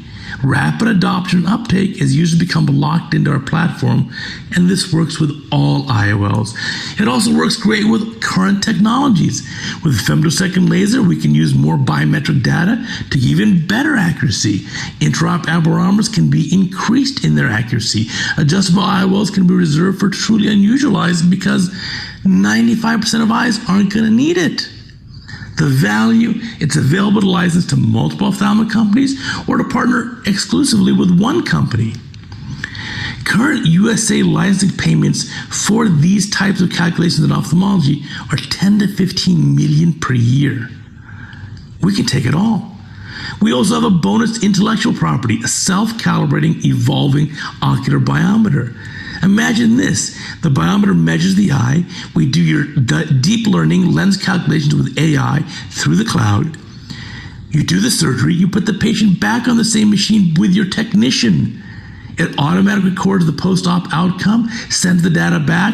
Rapid adoption and uptake as users become locked into our platform, and this works with all IOLs. It also works great with current technologies. With femtosecond laser, we can use more biometric data to give even better accuracy. Intraop aborometers can be increased in their accuracy. Adjustable IOLs can be reserved for truly unusual eyes because 95% of eyes aren't going to need it. The value, it's available to license to multiple ophthalmic companies or to partner exclusively with one company. Current USA licensing payments for these types of calculations in ophthalmology are 10 to 15 million per year. We can take it all. We also have a bonus intellectual property, a self-calibrating, evolving ocular biometer. Imagine this. The biometer measures the eye. We do your deep learning lens calculations with AI through the cloud. You do the surgery. You put the patient back on the same machine with your technician. It automatically records the post-op outcome, sends the data back,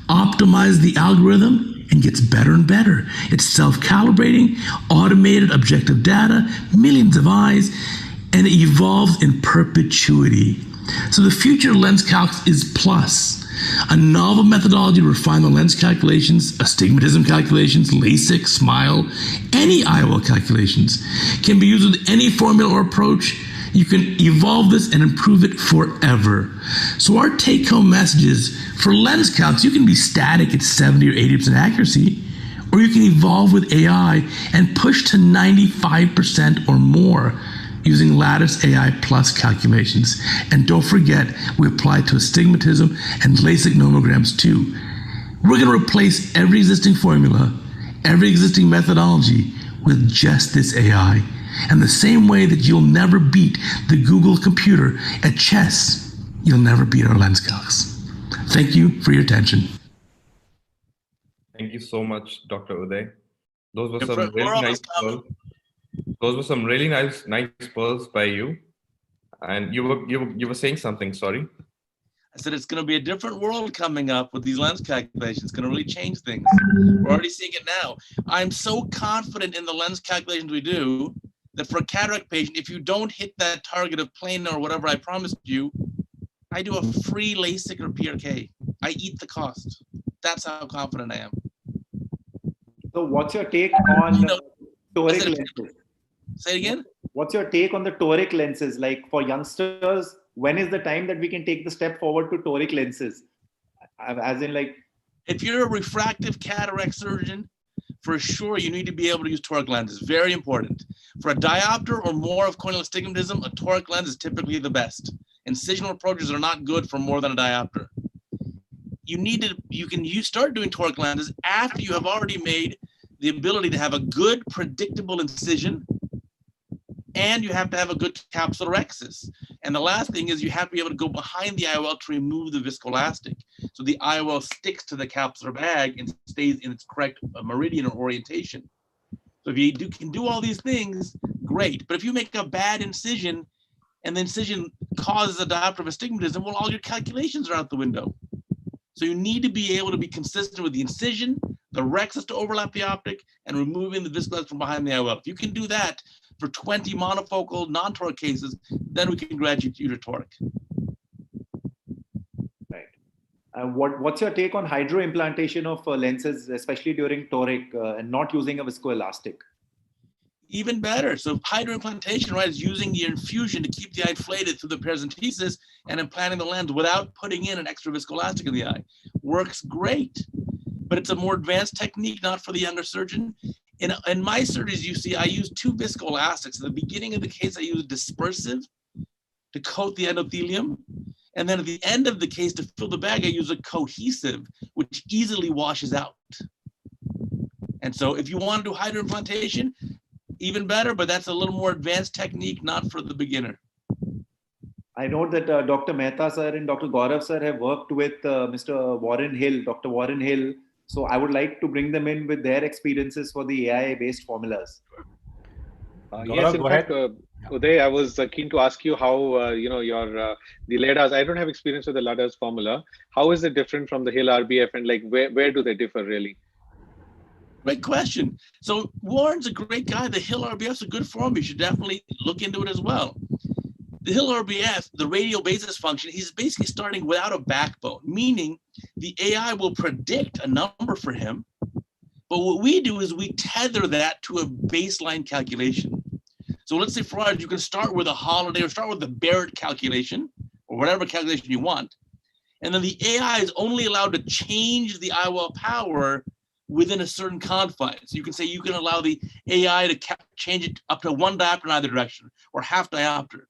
optimizes the algorithm, and gets better and better. It's self-calibrating, automated, objective data, millions of eyes, and it evolves in perpetuity. So the future of lens calcs is plus. A novel methodology to refine the lens calculations, astigmatism calculations, LASIK, SMILE, any IOL calculations can be used with any formula or approach. You can evolve this and improve it forever. So our take-home message is, for lens calcs, you can be static at 70 or 80% accuracy, or you can evolve with AI and push to 95% or more using Lattice AI Plus calculations. And don't forget, we apply to astigmatism and LASIK nomograms too. We're going to replace every existing formula, every existing methodology with just this AI. And the same way that you'll never beat the Google computer at chess, you'll never beat our lens calcs. Thank you for your attention. Thank you so much, Dr. Uday. Those were some Different really world nice is coming. pearls. Those were some really nice pearls by you. And you were saying something, sorry. I said it's going to be a different world coming up with these lens calculations. It's going to really change things. We're already seeing it now. I'm so confident in the lens calculations we do that for a cataract patient, if you don't hit that target of plane or whatever I promised you, I do a free LASIK or PRK. I eat the cost. That's how confident I am. So what's your take on toric lenses? Say it again? What's your take on the toric lenses? Like for youngsters, when is the time that we can take the step forward to toric lenses? As in like... If you're a refractive cataract surgeon, for sure you need to be able to use toric lenses. Very important. For a diopter or more of corneal astigmatism, a toric lens is typically the best. Incisional approaches are not good for more than a diopter. You can start doing toric lenses after you have already made the ability to have a good predictable incision, and you have to have a good capsulorhexis. And the last thing is you have to be able to go behind the IOL to remove the viscoelastic. So the IOL sticks to the capsular bag and stays in its correct meridian or orientation. So if you can do all these things, great. But if you make a bad incision and the incision causes a diopter of astigmatism, well, all your calculations are out the window. So you need to be able to be consistent with the incision, the rhexis to overlap the optic, and removing the viscoelastic from behind the IOL. If you can do that for 20 monofocal non-toric cases, then we can graduate you to toric. Right. What's your take on hydroimplantation of lenses, especially during toric, and not using a viscoelastic? Even better. So hydroimplantation, right, is using the infusion to keep the eye inflated through the paracentesis and implanting the lens without putting in an extra viscoelastic in the eye. Works great, but it's a more advanced technique, not for the younger surgeon. In my surgeries, you see, I use two viscoelastics. At the beginning of the case, I use dispersive to coat the endothelium. And then at the end of the case, to fill the bag, I use a cohesive, which easily washes out. And so if you want to do hydroimplantation, even better, but that's a little more advanced technique, not for the beginner. I know that Dr. Mehta sir and Dr. Gaurav sir have worked with Mr. Warren Hill, Dr. Warren Hill. So I would like to bring them in with their experiences for the AI-based formulas. Yes, in fact, Uday, I was keen to ask you how the LADAs. I don't have experience with the LADAs formula. How is it different from the Hill RBF, and like where do they differ really? Great question. So Warren's a great guy. The Hill RBF's a good form. You should definitely look into it as well. The Hill RBF, the radial basis function, he's basically starting without a backbone, meaning the AI will predict a number for him. But what we do is we tether that to a baseline calculation. So let's say for ours, you can start with a holiday or start with the Barrett calculation or whatever calculation you want. And then the AI is only allowed to change the IOL power within a certain confine. So you can say you can allow the AI to change it up to 1 diopter in either direction or half diopter.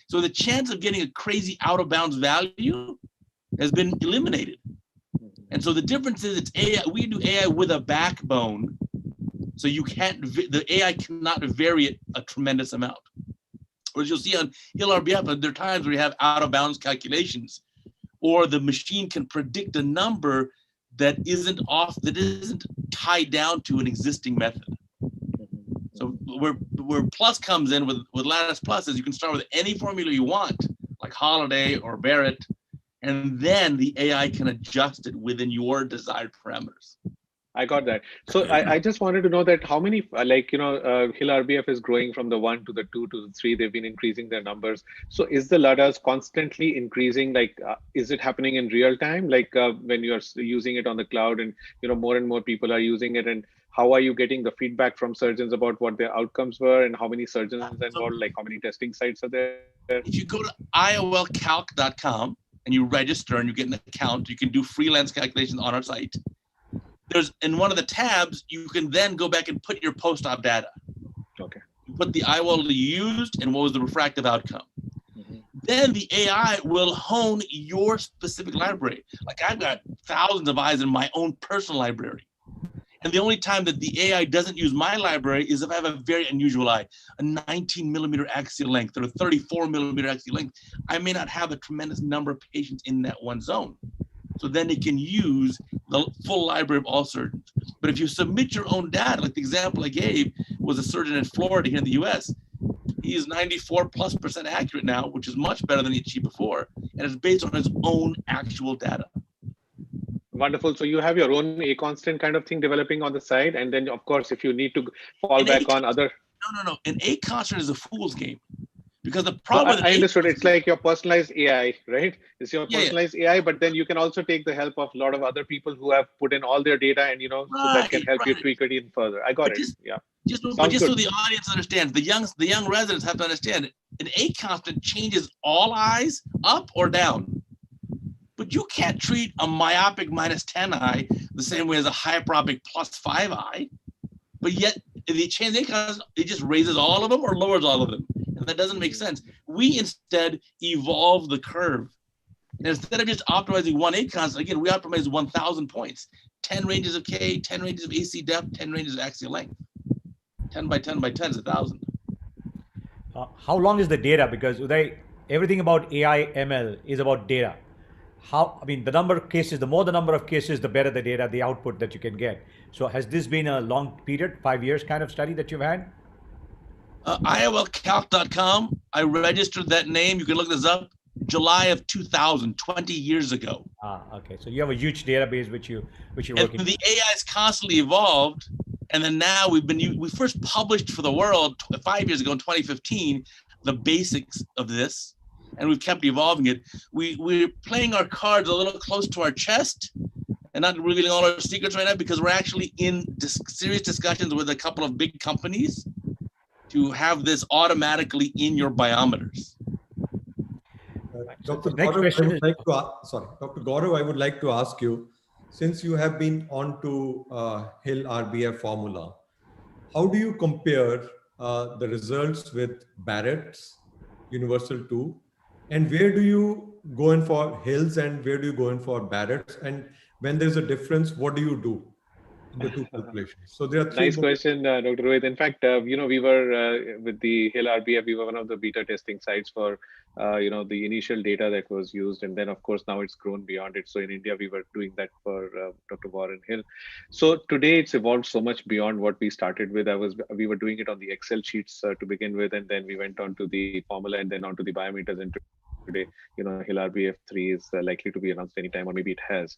So the chance of getting a crazy out of bounds value has been eliminated. And so the difference is it's AI, we do AI with a backbone. So you can't, the AI cannot vary it a tremendous amount. Whereas you'll see on Hill RBF, there are times where you have out of bounds calculations, or the machine can predict a number that isn't tied down to an existing method. So where Plus comes in with Lattice Plus is you can start with any formula you want, like Holiday or Barrett, and then the AI can adjust it within your desired parameters. I got that. So I just wanted to know that how many, Hill RBF is growing from the 1 to the 2 to the 3. They've been increasing their numbers. So is the LADAs constantly increasing? Like, is it happening in real time? Like when you're using it on the cloud and, more and more people are using it, and how are you getting the feedback from surgeons about what their outcomes were and how many surgeons involved, like how many testing sites are there? If you go to iolcalc.com and you register and you get an account, you can do freelance calculations on our site. There's in one of the tabs, you can then go back and put your post-op data. Okay. You put the IOL you used and what was the refractive outcome. Then the AI will hone your specific library. Like I've got thousands of eyes in my own personal library. And the only time that the AI doesn't use my library is if I have a very unusual eye, a 19 millimeter axial length or a 34 millimeter axial length. I may not have a tremendous number of patients in that one zone. So then it can use the full library of all surgeons. But if you submit your own data, like the example I gave was a surgeon in Florida here in the US, he is 94+% accurate now, which is much better than he achieved before. And it's based on his own actual data. Wonderful. So you have your own A constant kind of thing developing on the side. And then of course, if you need to fall back on other. No. An A constant is a fool's game. Because the problem I understood. It's like your personalized AI, right? It's your personalized AI, but then you can also take the help of a lot of other people who have put in all their data and, so that can help you tweak it even further. I got it. Just so the audience understands, the young residents have to understand, an A constant changes all eyes up or down. But you can't treat a myopic -10 eye the same way as a hyperopic +5 eye. But yet, if you change the A constant, it just raises all of them or lowers all of them. And that doesn't make sense. We instead evolve the curve. And instead of just optimizing one A constant, again, we optimize 1,000 points. 10 ranges of K, 10 ranges of AC depth, 10 ranges of axial length. 10 by 10 by 10 is 1,000. How long is the data? Because Uday, everything about AI ML is about data. The number of cases, the more the number of cases, the better the data, the output that you can get. So has this been a long period, 5 years kind of study that you've had? iolcalc.com. I registered that name. You can look this up. July of 2000, 20 years ago. Okay. So you have a huge database which you're working. And the AI is constantly evolved. And then now we first published for the world 5 years ago in 2015, the basics of this. And we've kept evolving it. We're playing our cards a little close to our chest and not revealing all our secrets right now because we're actually in serious discussions with a couple of big companies to have this automatically in your biometers. Dr. Gaurav, I would like to ask you, since you have been on to Hill RBF formula, how do you compare the results with Barrett's Universal 2? And where do you go in for Hill's and where do you go in for Barrett's? And when there's a difference, what do you do in the two calculations? So there are three. Nice question, Dr. Rohit. In fact, we were with the Hill RBF, we were one of the beta testing sites for, the initial data that was used. And then, of course, now it's grown beyond it. So in India, we were doing that for Dr. Warren Hill. So today it's evolved so much beyond what we started with. We were doing it on the Excel sheets to begin with, and then we went on to the formula and then on to the biometers. And today, Hill RBF 3 is likely to be announced anytime, or maybe it has.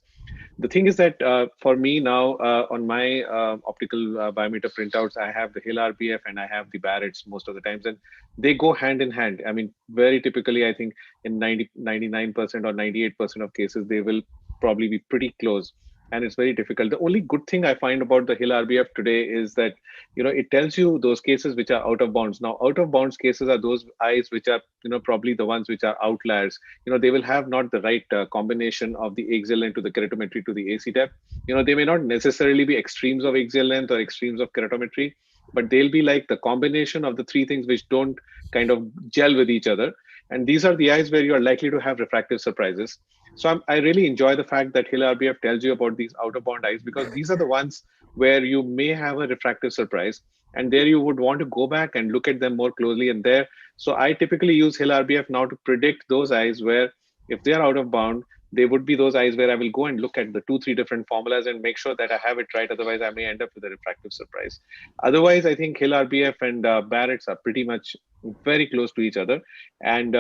The thing is that for me now, on my optical biometer printouts, I have the Hill RBF and I have the Barrett's most of the times, and they go hand in hand. I mean, very typically, I think in 99% or 98% of cases, they will probably be pretty close. And it's very difficult. The only good thing I find about the Hill RBF today is that, it tells you those cases which are out of bounds. Now, out of bounds cases are those eyes which are, probably the ones which are outliers. They will have not the right combination of the axial length to the keratometry to the AC depth. They may not necessarily be extremes of axial length or extremes of keratometry, but they'll be like the combination of the three things which don't kind of gel with each other. And these are the eyes where you are likely to have refractive surprises. So I really enjoy the fact that Hill RBF tells you about these out-of-bound eyes, because these are the ones where you may have a refractive surprise. And there you would want to go back and look at them more closely. And there, so I typically use Hill RBF now to predict those eyes where, if they are out of bound, they would be those eyes where I will go and look at the 2-3 different formulas and make sure that I have it right. Otherwise, I may end up with a refractive surprise. Otherwise, I think Hill RBF and Barrett's are pretty much very close to each other. And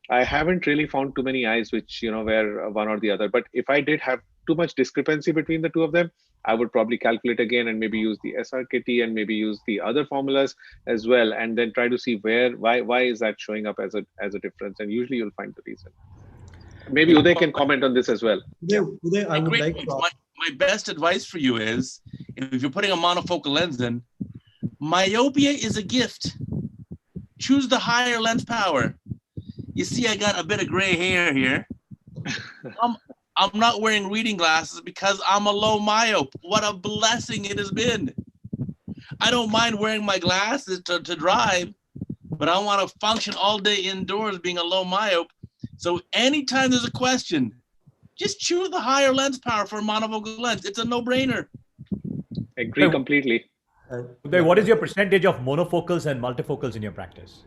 I haven't really found too many eyes which, were one or the other. But if I did have too much discrepancy between the two of them, I would probably calculate again and maybe use the SRKT and maybe use the other formulas as well, and then try to see why is that showing up as a difference. And usually you'll find the reason. Maybe Uday can comment on this as well. Uday, I would like to... My best advice for you is, if you're putting a monofocal lens in, myopia is a gift. Choose the higher lens power. You see, I got a bit of gray hair here. I'm not wearing reading glasses because I'm a low myope. What a blessing it has been. I don't mind wearing my glasses to drive, but I want to function all day indoors being a low myope. So anytime there's a question, just choose the higher lens power for a monofocal lens. It's a no-brainer. Agree completely. What is your percentage of monofocals and multifocals in your practice?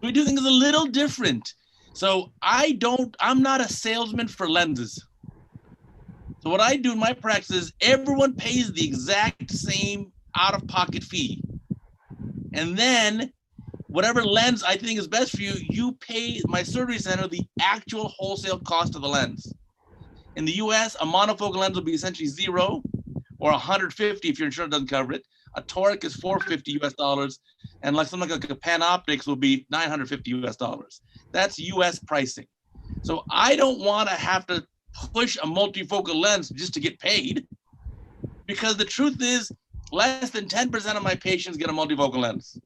We do things a little different. So I'm not a salesman for lenses. So what I do in my practice is everyone pays the exact same out-of-pocket fee. And then whatever lens I think is best for you, you pay my surgery center the actual wholesale cost of the lens. In the US, a monofocal lens will be essentially $0 or $150 if your insurance doesn't cover it. A toric is $450 US, and something like a Panoptics will be $950 US. That's US pricing. So I don't want to have to push a multifocal lens just to get paid, because the truth is less than 10% of my patients get a multifocal lens.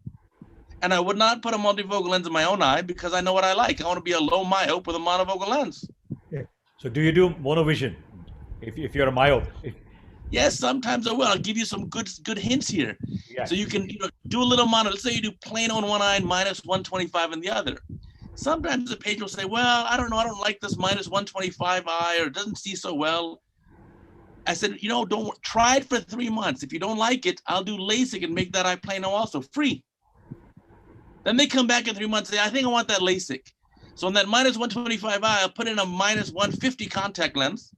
And I would not put a multifocal lens in my own eye because I know what I like. I want to be a low myope with a monofocal lens. Yeah. So do you do monovision if you're a myope? Yes, sometimes I will. I'll give you some good hints here. Yeah. So you can do a little mono. Let's say you do plain on one eye and minus 125 in the other. Sometimes the patient will say, well, I don't know, I don't like this minus 125 eye, or it doesn't see so well. I said, don't try it for 3 months. If you don't like it, I'll do LASIK and make that eye plano also free. Then they come back in 3 months and say, I think I want that LASIK. So on that minus 125 eye, I'll put in a minus 150 contact lens.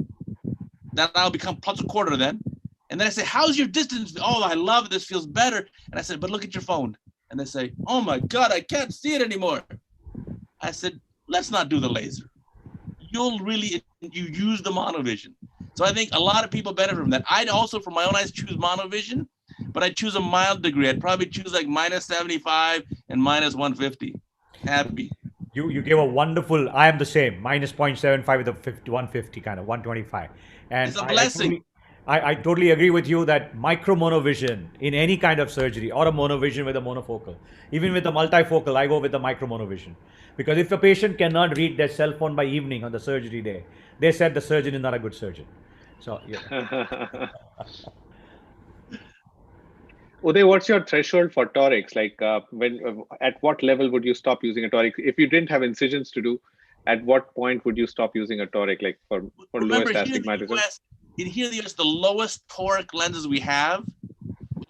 That I'll become plus a quarter then. And then I say, how's your distance? Oh, I love it. This feels better. And I said, but look at your phone. And they say, oh my God, I can't see it anymore. I said, let's not do the laser. You use the monovision. So I think a lot of people benefit from that. I'd also, for my own eyes, choose monovision, but I choose a mild degree. I'd probably choose like minus 75 and minus 150. Happy. You gave a wonderful, I am the same, minus 0.75 with a 150 kind of, 125. And it's a blessing. I totally agree with you that micro monovision in any kind of surgery, or a monovision with a monofocal, even with a multifocal, I go with the micro monovision. Because if a patient cannot read their cell phone by evening on the surgery day, they said the surgeon is not a good surgeon. So, yeah. Uday, what's your threshold for torics? Like at what level would you stop using a toric? If you didn't have incisions to do, at what point would you stop using a toric, like for lowest astigmatism? Here in the US, the lowest toric lenses we have,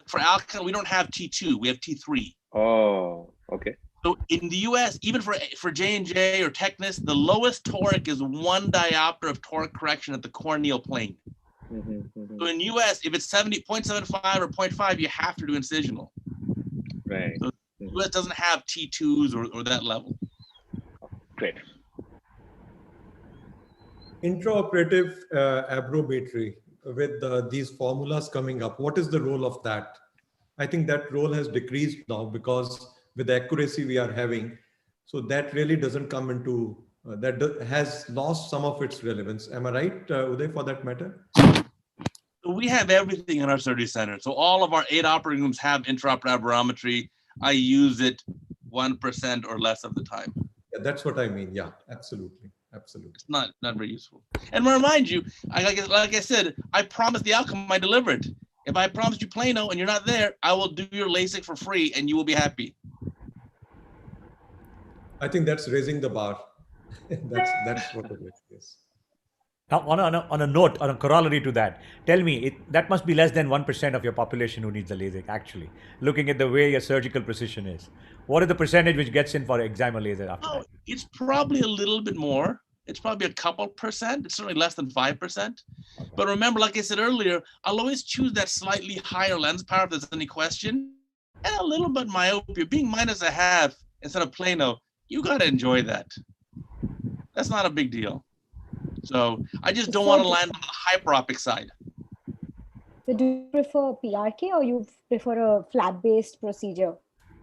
for Alcon, we don't have T2, we have T3. Oh, okay. So in the US, even for J&J or Technis, the lowest toric is 1 diopter of toric correction at the corneal plane. So in US, if it's 0.75 or 0.5, you have to do incisional. Right. So US doesn't have T2s or that level. Great. Intraoperative abrobatory with these formulas coming up, what is the role of that? I think that role has decreased now because with the accuracy we are having, so that really doesn't come into, has lost some of its relevance. Am I right, Uday, for that matter? So we have everything in our surgery center. So all of our 8 operating rooms have intraoperative aberrometry. I use it 1% or less of the time. Yeah, that's what I mean. Yeah, absolutely. Absolutely. It's not very useful. And remind you, like I said, I promised the outcome, I delivered. If I promised you plano and you're not there, I will do your LASIK for free and you will be happy. I think that's raising the bar. That's what it is. Yes. Now, on a note, on a corollary to that, tell me, that must be less than 1% of your population who needs the LASIK, actually, looking at the way your surgical precision is. What is the percentage which gets in for exam or laser after that? It's probably a little bit more. It's probably a couple percent. It's certainly less than 5%. But remember, like I said earlier, I'll always choose that slightly higher lens power if there's any question. And a little bit myopia, being -0.5 instead of plano, you got to enjoy that. That's not a big deal. So I just don't want to land on the hyperopic side. So do you prefer PRK or you prefer a flap-based procedure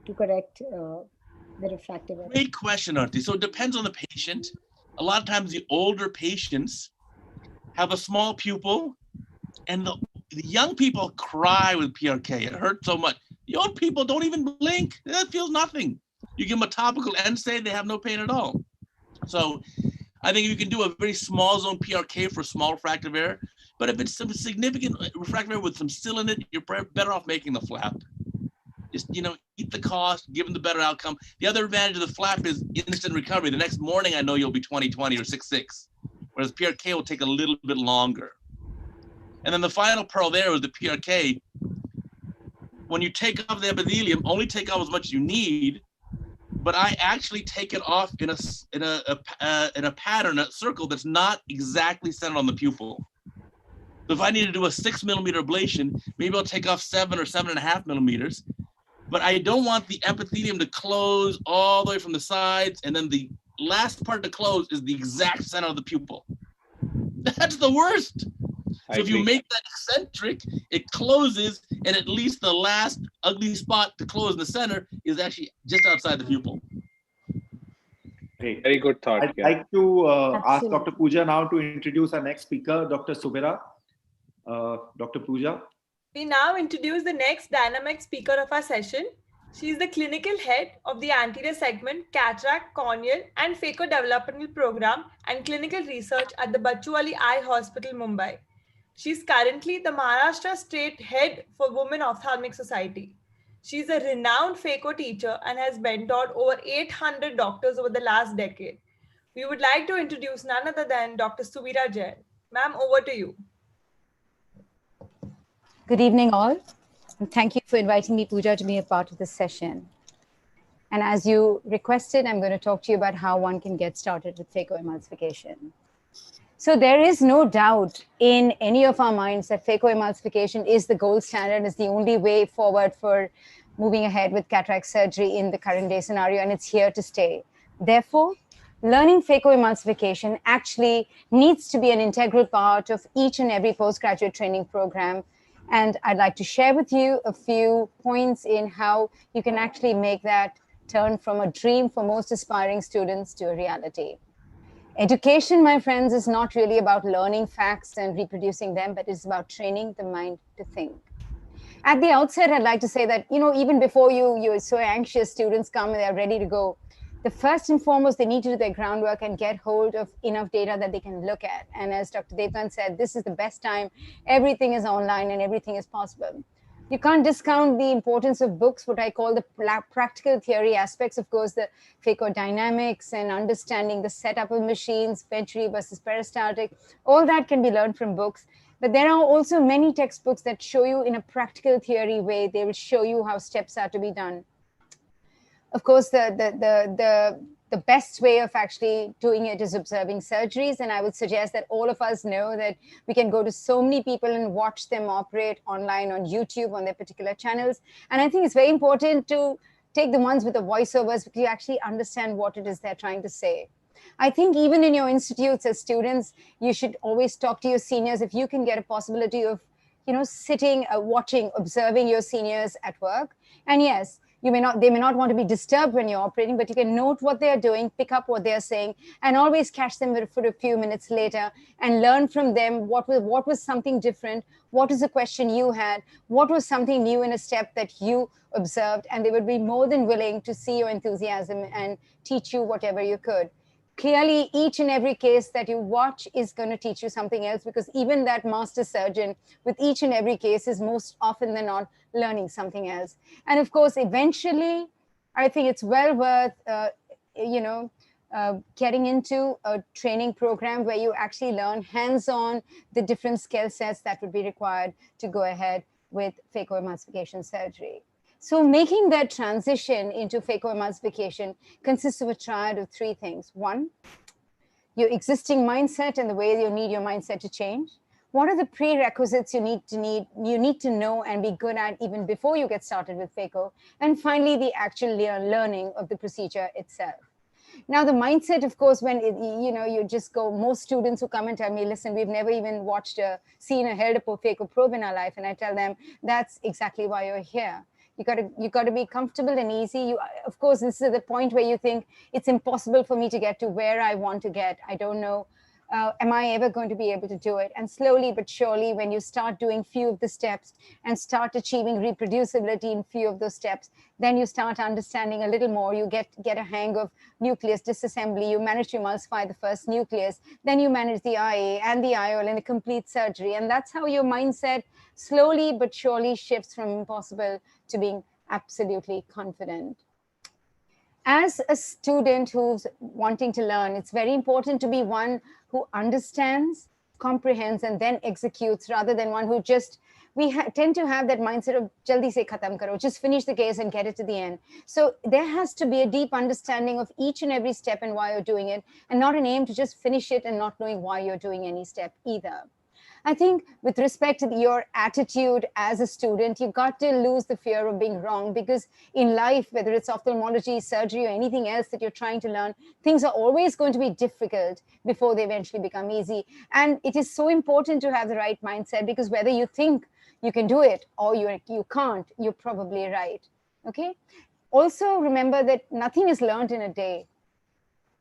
to correct the refractive error? Great question, Aarti. So it depends on the patient. A lot of times the older patients have a small pupil, and the young people cry with PRK. It hurts so much. The old people don't even blink. That feels nothing. You give them a topical NSAID, they have no pain at all. So I think you can do a very small zone PRK for small refractive error, but if it's some significant refractive error with some still in it, you're better off making the flap. Just, eat the cost, give them the better outcome. The other advantage of the flap is instant recovery. The next morning, I know you'll be 20/20 or 6/6, whereas PRK will take a little bit longer. And then the final pearl there is the PRK. When you take off the epithelium, only take off as much as you need, but I actually take it off in a pattern, a circle that's not exactly centered on the pupil. So if I need to do a 6mm ablation, maybe I'll take off 7 or 7.5 millimeters, but I don't want the epithelium to close all the way from the sides, and then the last part to close is the exact center of the pupil. That's the worst. So if you make that eccentric, it closes, and at least the last ugly spot to close in the center is actually just outside the pupil. Great. Very good thought. I'd like to ask Dr. Pooja now to introduce our next speaker, Dr. Suvira. Dr. Pooja. We now introduce the next dynamic speaker of our session. She is the clinical head of the anterior segment, cataract, corneal, and phaco developmental program and clinical research at the Bachchuwali Eye Hospital, Mumbai. She is currently the Maharashtra State Head for Women Ophthalmic Society. She is a renowned phaco teacher and has mentored over 800 doctors over the last decade. We would like to introduce none other than Dr. Suvira Jain. Ma'am, over to you. Good evening, all. And thank you for inviting me, Pooja, to be a part of this session. And as you requested, I'm going to talk to you about how one can get started with phacoemulsification. So there is no doubt in any of our minds that phacoemulsification is the gold standard, is the only way forward for moving ahead with cataract surgery in the current day scenario, and it's here to stay. Therefore, learning phacoemulsification actually needs to be an integral part of each and every postgraduate training program. And I'd like to share with you a few points in how you can actually make that turn from a dream for most aspiring students to a reality. Education, my friends, is not really about learning facts and reproducing them, but it's about training the mind to think. At the outset, I'd like to say that, even before you're so anxious, students come and they're ready to go. The first and foremost, they need to do their groundwork and get hold of enough data that they can look at. And as Dr. Devgan said, this is the best time. Everything is online and everything is possible. You can't discount the importance of books, what I call the practical theory aspects, of course, the phaco-dynamics and understanding the setup of machines, venturi versus peristaltic. All that can be learned from books. But there are also many textbooks that show you in a practical theory way. They will show you how steps are to be done. Of course, the best way of actually doing it is observing surgeries. And I would suggest that all of us know that we can go to so many people and watch them operate online on YouTube on their particular channels. And I think it's very important to take the ones with the voiceovers because you actually understand what it is they're trying to say. I think even in your institutes as students, you should always talk to your seniors if you can get a possibility of, sitting, watching, observing your seniors at work. And yes, they may not want to be disturbed when you're operating, but you can note what they're doing, pick up what they're saying, and always catch them for a few minutes later and learn from them what was something different, what is a question you had, what was something new in a step that you observed, and they would be more than willing to see your enthusiasm and teach you whatever you could. Clearly, each and every case that you watch is going to teach you something else because even that master surgeon with each and every case is most often than not learning something else. And of course, eventually, I think it's well worth getting into a training program where you actually learn hands-on the different skill sets that would be required to go ahead with phacoemulsification surgery. So making that transition into phacoemulsification consists of a triad of three things. One, your existing mindset and the way you need your mindset to change. What are the prerequisites you need to know and be good at even before you get started with phaco? And finally, the actual learning of the procedure itself. Now, the mindset, of course, when you just go, most students who come and tell me, listen, we've never even seen or held a phaco probe in our life, and I tell them that's exactly why you're here. You got to be comfortable and easy. Of course, this is the point where you think it's impossible for me to get to where I want to get. I don't know. Am I ever going to be able to do it? And slowly but surely, when you start doing few of the steps and start achieving reproducibility in few of those steps, then you start understanding a little more. You get a hang of nucleus disassembly. You manage to emulsify the first nucleus. Then you manage the IA and the IOL and the complete surgery. And that's how your mindset slowly but surely shifts from impossible to being absolutely confident. As a student who's wanting to learn, it's very important to be one who understands, comprehends, and then executes, rather than one who just, tend to have that mindset of jaldi se khatam karo, just finish the case and get it to the end. So there has to be a deep understanding of each and every step and why you're doing it, and not an aim to just finish it and not knowing why you're doing any step either. I think with respect to your attitude as a student, you've got to lose the fear of being wrong, because in life, whether it's ophthalmology, surgery, or anything else that you're trying to learn, things are always going to be difficult before they eventually become easy. And it is so important to have the right mindset, because whether you think you can do it or you can't, you're probably right. Okay. Also remember that nothing is learned in a day.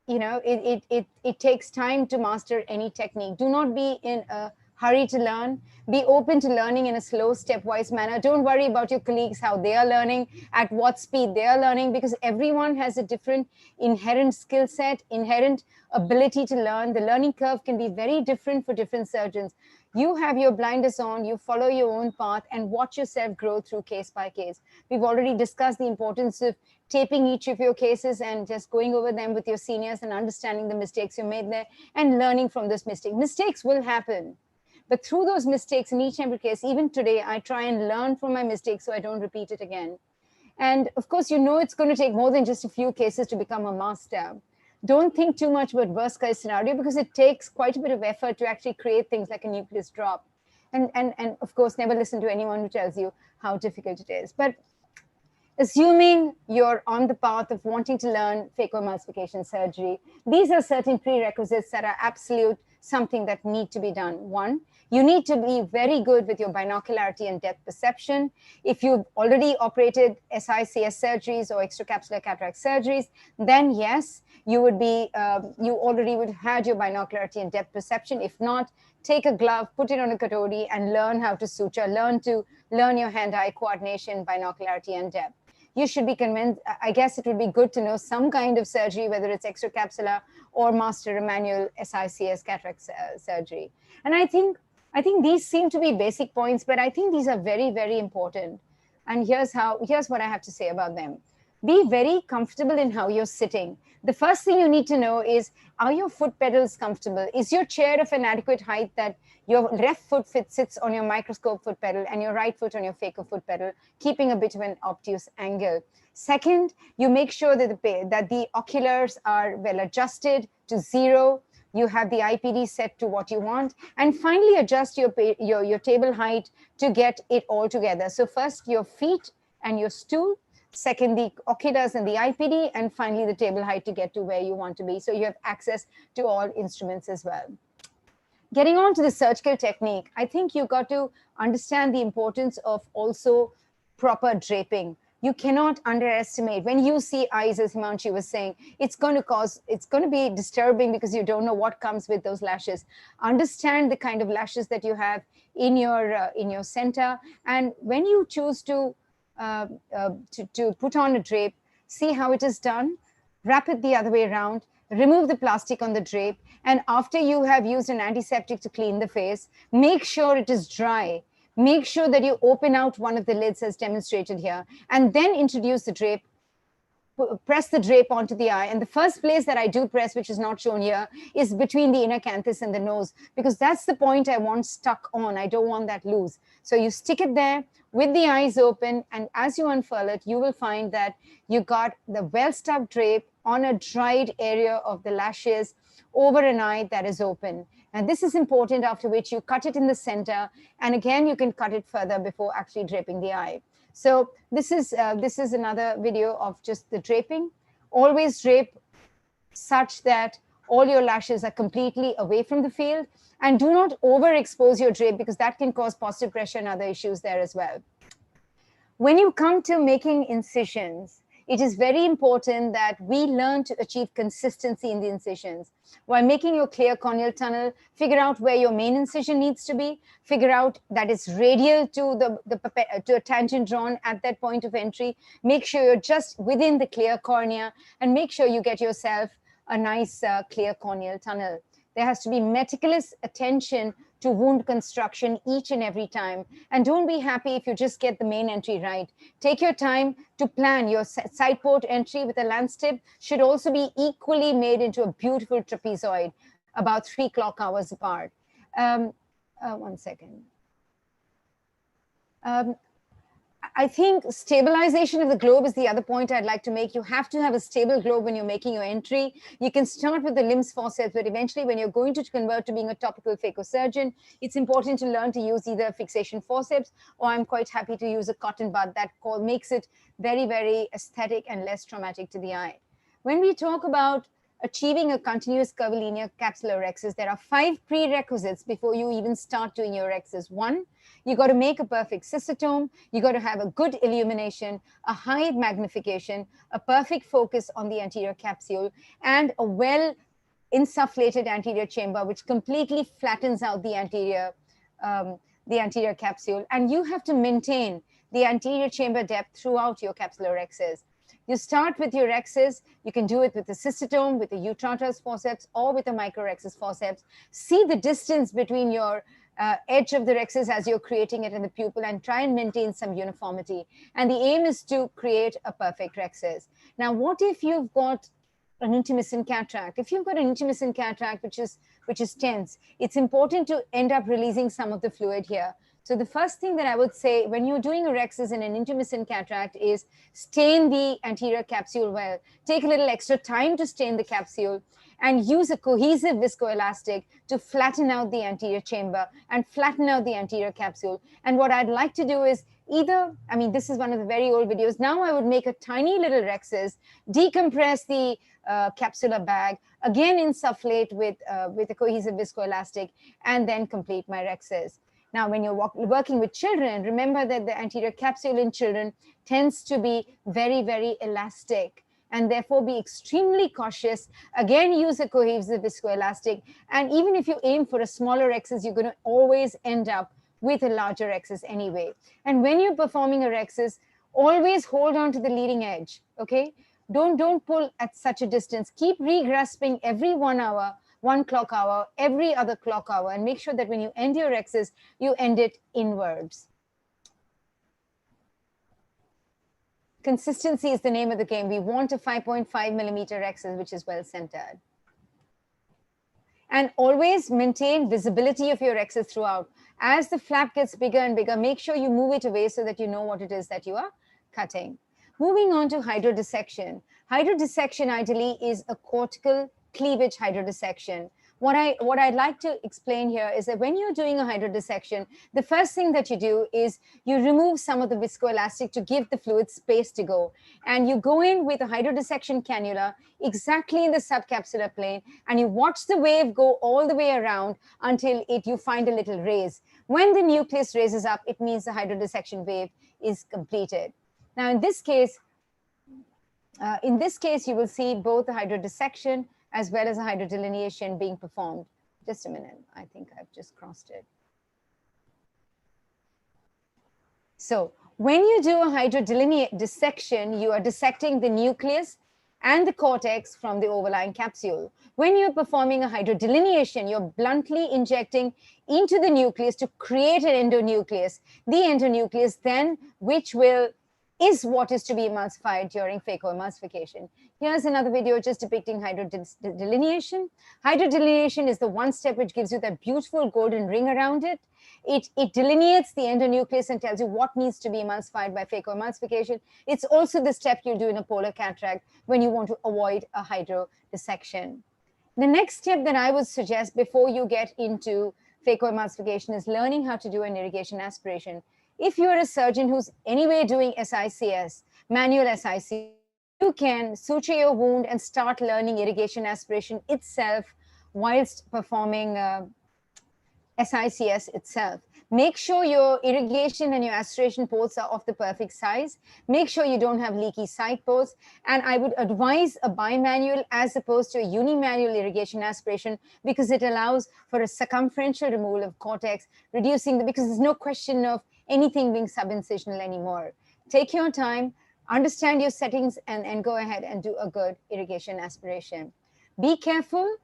It takes time to master any technique. Do not be in a hurry to learn. Be open to learning in a slow, stepwise manner. Don't worry about your colleagues, how they are learning, at what speed they are learning, because everyone has a different inherent skill set, inherent ability to learn. The learning curve can be very different for different surgeons. You have your blinders on, you follow your own path, and watch yourself grow through case by case. We've already discussed the importance of taping each of your cases and just going over them with your seniors and understanding the mistakes you made there and learning from those mistakes. Mistakes will happen. But through those mistakes in each and every case, even today, I try and learn from my mistakes so I don't repeat it again. And of course, it's going to take more than just a few cases to become a master. Don't think too much about worst case scenario, because it takes quite a bit of effort to actually create things like a nucleus drop. And of course, never listen to anyone who tells you how difficult it is. But assuming you're on the path of wanting to learn phacoemulsification surgery, these are certain prerequisites that are absolute, something that need to be done. One, you need to be very good with your binocularity and depth perception. If you've already operated SICS surgeries or extracapsular cataract surgeries, then yes, you already would have had your binocularity and depth perception. If not, take a glove, put it on a katodi, and learn how to suture, learn your hand-eye coordination, binocularity, and depth. You should be convinced, I guess it would be good to know some kind of surgery, whether it's extracapsular or master manual SICS cataract surgery. And I think these seem to be basic points, but I think these are very, very important. And here's what I have to say about them. Be very comfortable in how you're sitting. The first thing you need to know is, are your foot pedals comfortable? Is your chair of an adequate height that your left foot sits on your microscope foot pedal and your right foot on your phaco foot pedal, keeping a bit of an obtuse angle? Second, you make sure that the oculars are well adjusted to 0. You have the IPD set to what you want. And finally, adjust your table height to get it all together. So first, your feet and your stool. Second, the oculars and the IPD, and finally the table height to get to where you want to be. So you have access to all instruments as well. Getting on to the surgical technique, I think you've got to understand the importance of also proper draping. You cannot underestimate, when you see eyes, as Himanshu was saying, it's going to be disturbing because you don't know what comes with those lashes. Understand the kind of lashes that you have in your center. And when you choose to put on a drape, see how it is done, wrap it the other way around, remove the plastic on the drape, and after you have used an antiseptic to clean the face, make sure it is dry. Make sure that you open out one of the lids as demonstrated here, and then introduce the drape press the drape onto the eye. And the first place that I do press, which is not shown here, is between the inner canthus and the nose, because that's the point I want stuck on. I don't want that loose. So you stick it there with the eyes open, and as you unfurl it, you will find that you got the well-stuck drape on a dried area of the lashes over an eye that is open. And this is important, after which you cut it in the center, and again you can cut it further before actually draping the eye. So this is another video of just the draping. Always drape such that all your lashes are completely away from the field, and do not overexpose your drape, because that can cause positive pressure and other issues there as well. When you come to making incisions, it is very important that we learn to achieve consistency in the incisions. While making your clear corneal tunnel, figure out where your main incision needs to be, figure out that it's radial to to a tangent drawn at that point of entry, make sure you're just within the clear cornea, and make sure you get yourself a nice clear corneal tunnel. There has to be meticulous attention to wound construction each and every time. And don't be happy if you just get the main entry right. Take your time to plan. Your side port entry with a lance tip should also be equally made into a beautiful trapezoid, about 3 clock hours apart. 1 second. I think stabilization of the globe is the other point I'd like to make. You have to have a stable globe when you're making your entry. You can start with the limbs forceps, but eventually when you're going to convert to being a topical phacosurgeon, it's important to learn to use either fixation forceps, or I'm quite happy to use a cotton bud. That makes it very, very aesthetic and less traumatic to the eye. When we talk about achieving a continuous curvilinear capsular rhexis, there are 5 prerequisites before you even start doing your rhexis. 1, you got to make a perfect cystotome. You got to have a good illumination, a high magnification, a perfect focus on the anterior capsule, and a well insufflated anterior chamber, which completely flattens out the anterior capsule. And you have to maintain the anterior chamber depth throughout your capsular rhexis. You start with your rhexis. You can do it with a cystotome, with a Utratus forceps, or with a microrhexis forceps. See the distance between your edge of the rhexis as you're creating it in the pupil, and try and maintain some uniformity. And the aim is to create a perfect rhexis. Now, what if you've got an intumescent cataract? If you've got an intumescent cataract which is tense, it's important to end up releasing some of the fluid here. So the first thing that I would say when you're doing a rhexis in an intumescent cataract is stain the anterior capsule well. Take a little extra time to stain the capsule, and use a cohesive viscoelastic to flatten out the anterior chamber and flatten out the anterior capsule. And what I'd like to do is this is one of the very old videos. Now I would make a tiny little rhexis, decompress the capsular bag, again insufflate with a cohesive viscoelastic, and then complete my rhexis. Now, when you're working with children, remember that the anterior capsule in children tends to be very, very elastic, and therefore be extremely cautious. Again, use a cohesive viscoelastic. And even if you aim for a smaller rhexis, you're going to always end up with a larger rhexis anyway. And when you're performing a rhexis, always hold on to the leading edge, okay? Don't pull at such a distance. Keep regrasping every 1 hour, 1 clock hour, every other clock hour, and make sure that when you end your rhexis, you end it inwards. Consistency is the name of the game. We want a 5.5 millimeter rhexis, which is well centered. And always maintain visibility of your rhexis throughout. As the flap gets bigger and bigger, make sure you move it away so that you know what it is that you are cutting. Moving on to hydrodissection. Hydrodissection ideally is a cortical cleavage hydrodissection. What I'd like to explain here is that when you're doing a hydrodissection, the first thing that you do is you remove some of the viscoelastic to give the fluid space to go. And you go in with a hydrodissection cannula exactly in the subcapsular plane, and you watch the wave go all the way around until you find a little raise. When the nucleus raises up, it means the hydrodissection wave is completed. Now, in this case, you will see both the hydrodissection as well as a hydrodelineation being performed. Just a minute, I think I've just crossed it. So when you do a hydrodissection, you are dissecting the nucleus and the cortex from the overlying capsule. When you're performing a hydrodelineation, you're bluntly injecting into the nucleus to create an endonucleus. The endonucleus then, which will is what is to be emulsified during phacoemulsification. Here's another video just depicting hydrodelineation. Hydrodelineation is the one step which gives you that beautiful golden ring around it. It delineates the endonucleus and tells you what needs to be emulsified by phacoemulsification. It's also the step you do in a polar cataract when you want to avoid a hydrodissection. The next step that I would suggest before you get into phacoemulsification is learning how to do an irrigation aspiration. If you're a surgeon who's anyway doing SICS, manual SICS, you can suture your wound and start learning irrigation aspiration itself whilst performing SICS itself. Make sure your irrigation and your aspiration ports are of the perfect size. Make sure you don't have leaky side ports. And I would advise a bimanual as opposed to a unimanual irrigation aspiration because it allows for a circumferential removal of cortex, reducing because there's no question of anything being subincisional anymore. Take your time, understand your settings, and go ahead and do a good irrigation aspiration. Be careful.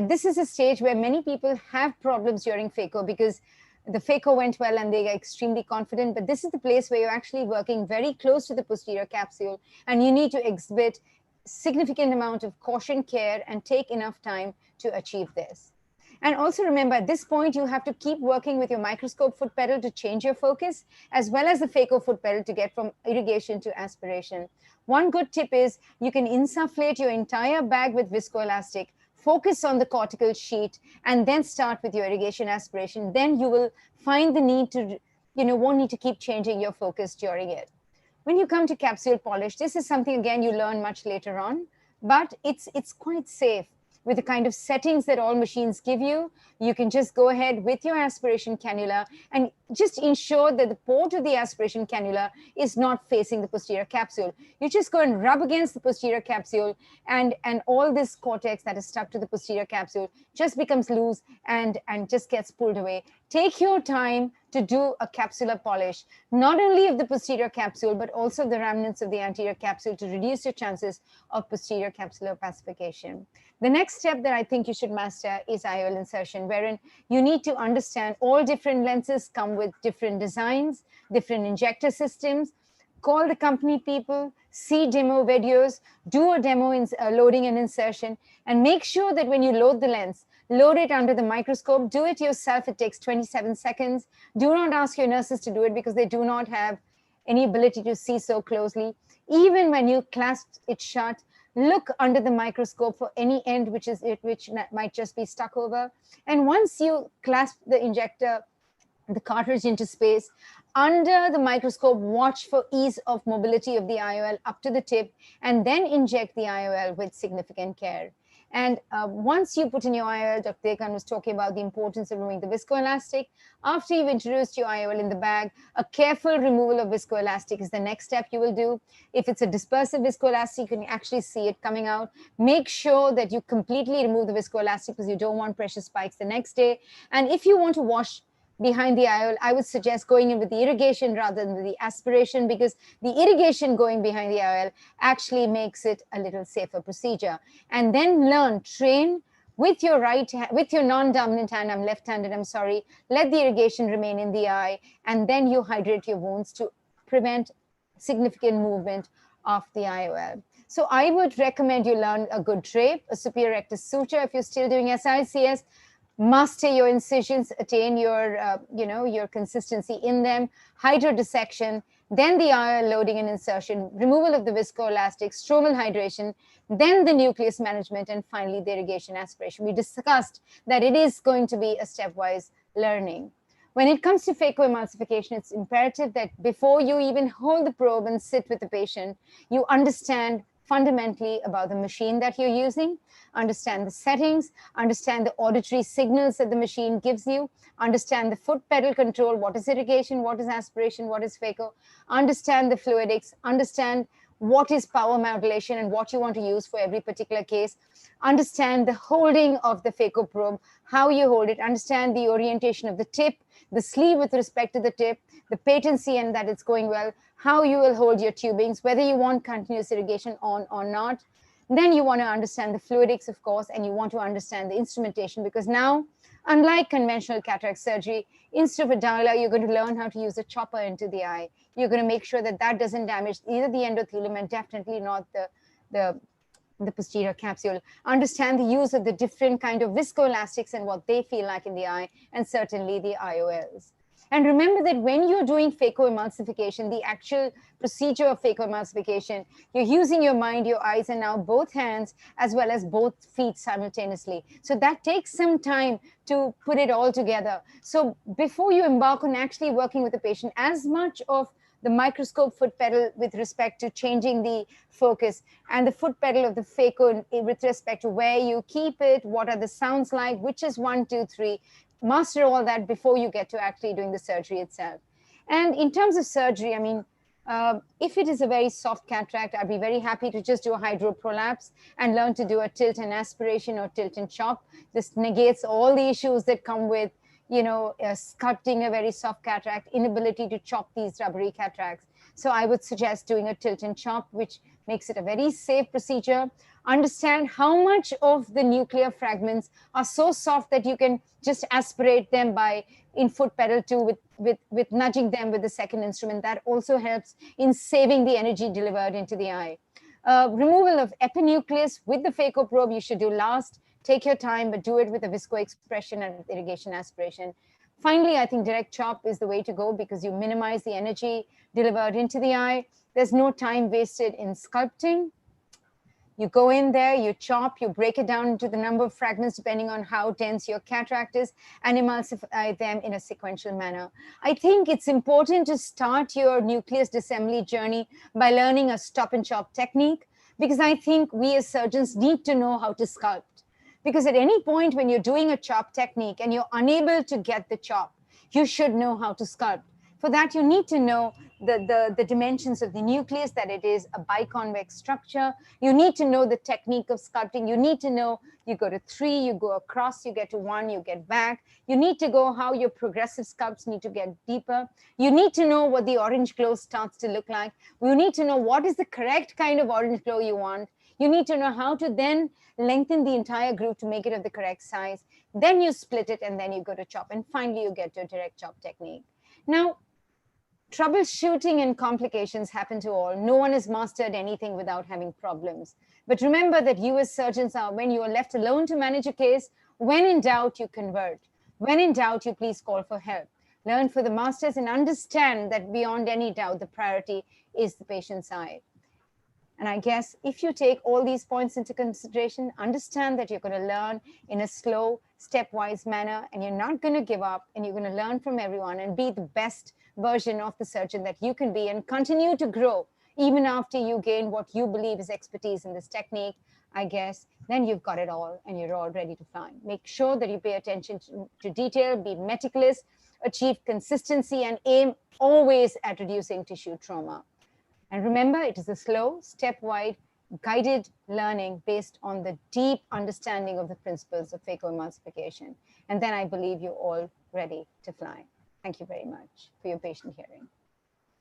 This is a stage where many people have problems during phaco because the phaco went well and they are extremely confident, but this is the place where you're actually working very close to the posterior capsule and you need to exhibit significant amount of caution, care, and take enough time to achieve this. And also remember, at this point, you have to keep working with your microscope foot pedal to change your focus, as well as the phaco foot pedal to get from irrigation to aspiration. One good tip is you can insufflate your entire bag with viscoelastic, focus on the cortical sheet, and then start with your irrigation aspiration. Then you will find the need to, won't need to keep changing your focus during it. When you come to capsule polish, this is something, again, you learn much later on, but it's quite safe. With the kind of settings that all machines give you, you can just go ahead with your aspiration cannula and just ensure that the port of the aspiration cannula is not facing the posterior capsule. You just go and rub against the posterior capsule and all this cortex that is stuck to the posterior capsule just becomes loose and just gets pulled away. Take your time to do a capsular polish, not only of the posterior capsule, but also the remnants of the anterior capsule to reduce your chances of posterior capsular opacification. The next step that I think you should master is IOL insertion, wherein you need to understand all different lenses come with different designs, different injector systems. Call the company people, see demo videos, do a demo in loading and insertion, and make sure that when you load the lens, load it under the microscope, do it yourself. It takes 27 seconds. Do not ask your nurses to do it because they do not have any ability to see so closely. Even when you clasp it shut, look under the microscope for any end which might just be stuck over. And once you clasp the injector, the cartridge into space, under the microscope, watch for ease of mobility of the IOL up to the tip, and then inject the IOL with significant care. And once you put in your IOL, Dr. Devgan was talking about the importance of removing the viscoelastic. After you've introduced your IOL in the bag, a careful removal of viscoelastic is the next step you will do. If it's a dispersive viscoelastic, you can actually see it coming out. Make sure that you completely remove the viscoelastic because you don't want pressure spikes the next day. And if you want to wash behind the IOL, I would suggest going in with the irrigation rather than the aspiration because the irrigation going behind the IOL actually makes it a little safer procedure. And then train with your right hand, with your non-dominant hand, I'm left-handed, I'm sorry, let the irrigation remain in the eye, and then you hydrate your wounds to prevent significant movement of the IOL. So I would recommend you learn a good drape, a superior rectus suture if you're still doing SICS, master your incisions, attain your, your consistency in them, hydrodissection, then the IOL loading and insertion, removal of the viscoelastic, stromal hydration, then the nucleus management, and finally the irrigation aspiration. We discussed that it is going to be a stepwise learning. When it comes to phacoemulsification, it's imperative that before you even hold the probe and sit with the patient, you understand fundamentally about the machine that you're using, understand the settings, understand the auditory signals that the machine gives you, understand the foot pedal control, what is irrigation, what is aspiration, what is phaco, understand the fluidics, understand what is power modulation and what you want to use for every particular case, understand the holding of the phaco probe, how you hold it, understand the orientation of the tip, the sleeve with respect to the tip, the patency and that it's going well, how you will hold your tubings, whether you want continuous irrigation on or not. Then you want to understand the fluidics, of course, and you want to understand the instrumentation, because now, unlike conventional cataract surgery, instead of a dialer, you're going to learn how to use a chopper into the eye. You're going to make sure that that doesn't damage either the endothelium and definitely not the posterior capsule. Understand the use of the different kind of viscoelastics and what they feel like in the eye, and certainly the IOLs. And remember that when you're doing phacoemulsification, the actual procedure of phacoemulsification, you're using your mind, your eyes, and now both hands, as well as both feet simultaneously. So that takes some time to put it all together. So before you embark on actually working with the patient, as much of the microscope foot pedal with respect to changing the focus, and the foot pedal of the phaco with respect to where you keep it, what are the sounds like, which is 1, 2, 3, master all that before you get to actually doing the surgery itself. And in terms of surgery, I mean, if it is a very soft cataract, I'd be very happy to just do a hydroprolapse and learn to do a tilt and aspiration or tilt and chop. This negates all the issues that come with, you know, sculpting a very soft cataract, inability to chop these rubbery cataracts. So I would suggest doing a tilt and chop, which makes it a very safe procedure. Understand how much of the nuclear fragments are so soft that you can just aspirate them by in foot pedal 2 with nudging them with the second instrument. That also helps in saving the energy delivered into the eye. Removal of epinucleus with the phaco probe you should do last. Take your time, but do it with a visco expression and irrigation aspiration. Finally, I think direct chop is the way to go, because you minimize the energy delivered into the eye. There's no time wasted in sculpting. You go in there, you chop, you break it down into the number of fragments depending on how dense your cataract is, and emulsify them in a sequential manner. I think it's important to start your nucleus disassembly journey by learning a stop and chop technique, because I think we as surgeons need to know how to sculpt. Because at any point when you're doing a chop technique and you're unable to get the chop, you should know how to sculpt. For that, you need to know the dimensions of the nucleus, that it is a biconvex structure. You need to know the technique of sculpting. You need to know you go to 3, you go across, you get to 1, you get back. You need to go how your progressive sculpts need to get deeper. You need to know what the orange glow starts to look like. You need to know what is the correct kind of orange glow you want. You need to know how to then lengthen the entire groove to make it of the correct size. Then you split it, and then you go to chop. And finally, you get to a direct chop technique. Now, troubleshooting and complications happen to all. No one has mastered anything without having problems. But remember that you as surgeons are, when you are left alone to manage a case, when in doubt, you convert. When in doubt, you please call for help. Learn for the masters and understand that beyond any doubt, the priority is the patient's eye. And I guess if you take all these points into consideration, understand that you're going to learn in a slow, stepwise manner, and you're not going to give up, and you're going to learn from everyone and be the best version of the surgeon that you can be, and continue to grow even after you gain what you believe is expertise in this technique. I guess then you've got it all and you're all ready to fly. Make sure that you pay attention to detail, be meticulous, achieve consistency, and aim always at reducing tissue trauma. And remember, it is a slow, stepwise, guided learning based on the deep understanding of the principles of phacoemulsification. And then I believe you're all ready to fly. Thank you very much for your patient hearing.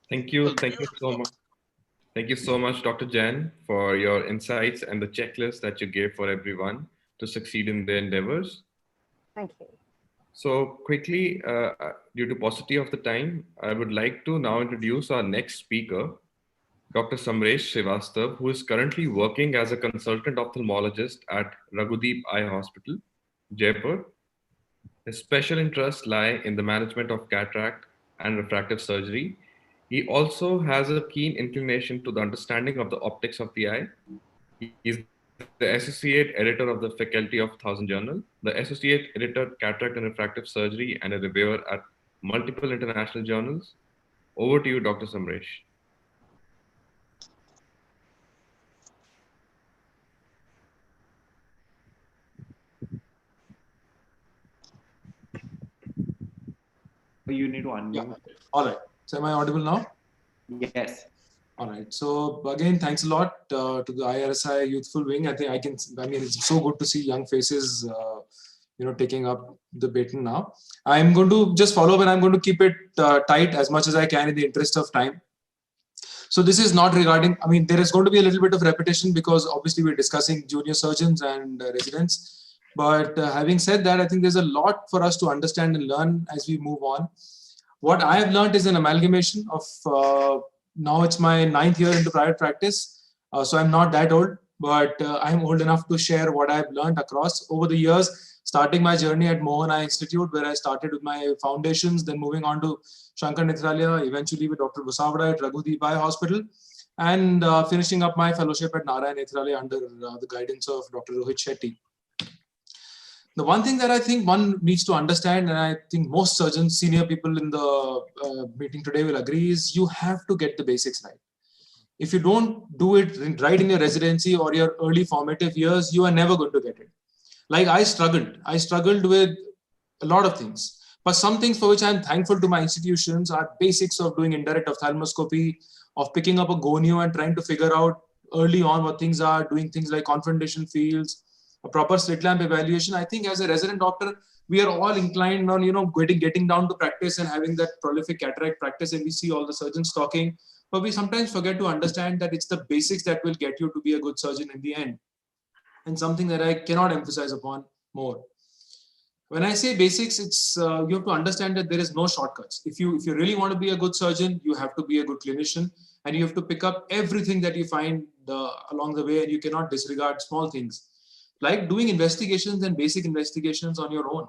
Thank you. Thank you so much. Thank you so much, Dr. Jain, for your insights and the checklist that you gave for everyone to succeed in their endeavors. Thank you. So quickly, due to paucity of the time, I would like to now introduce our next speaker, Dr. Samresh Srivastava, who is currently working as a consultant ophthalmologist at Raghudeep Eye Hospital, Jaipur. His special interests lie in the management of cataract and refractive surgery. He also has a keen inclination to the understanding of the optics of the eye. He is the associate editor of the Faculty of Thousand Journal, the associate editor, Cataract and Refractive Surgery, and a reviewer at multiple international journals. Over to you, Dr. Samresh. You need to unmute. Yeah. All right. So am I audible now? Yes. All right. So again, thanks a lot to the IRSI Youthful Wing. I mean, it's so good to see young faces, taking up the baton now. I'm going to just follow up, and I'm going to keep it tight as much as I can in the interest of time. So this is not regarding, I mean, there is going to be a little bit of repetition because obviously we're discussing junior surgeons and residents. But having said that, I think there's a lot for us to understand and learn as we move on. What I have learned is an amalgamation of, now it's my 9th year into private practice. So I'm not that old, but I'm old enough to share what I've learned across over the years, starting my journey at Mohan Eye Institute, where I started with my foundations, then moving on to Shankar Nethralaya, eventually with Dr. Basavada at Raghudeep Eye Hospital, and finishing up my fellowship at Narayan Nethralaya under the guidance of Dr. Rohit Shetty. The one thing that I think one needs to understand, and I think most surgeons, senior people in the meeting today will agree, is you have to get the basics right. If you don't do it right in your residency or your early formative years, you are never going to get it. Like I struggled with a lot of things, but some things for which I'm thankful to my institutions are basics of doing indirect ophthalmoscopy, of picking up a gonio and trying to figure out early on what things are, doing things like confrontation fields, a proper slit lamp evaluation. I think as a resident doctor, we are all inclined on, getting down to practice and having that prolific cataract practice, and we see all the surgeons talking, but we sometimes forget to understand that it's the basics that will get you to be a good surgeon in the end. And something that I cannot emphasize upon more. When I say basics, it's you have to understand that there is no shortcuts. If you really want to be a good surgeon, you have to be a good clinician, and you have to pick up everything that you find along the way, and you cannot disregard small things. Like doing investigations and basic investigations on your own.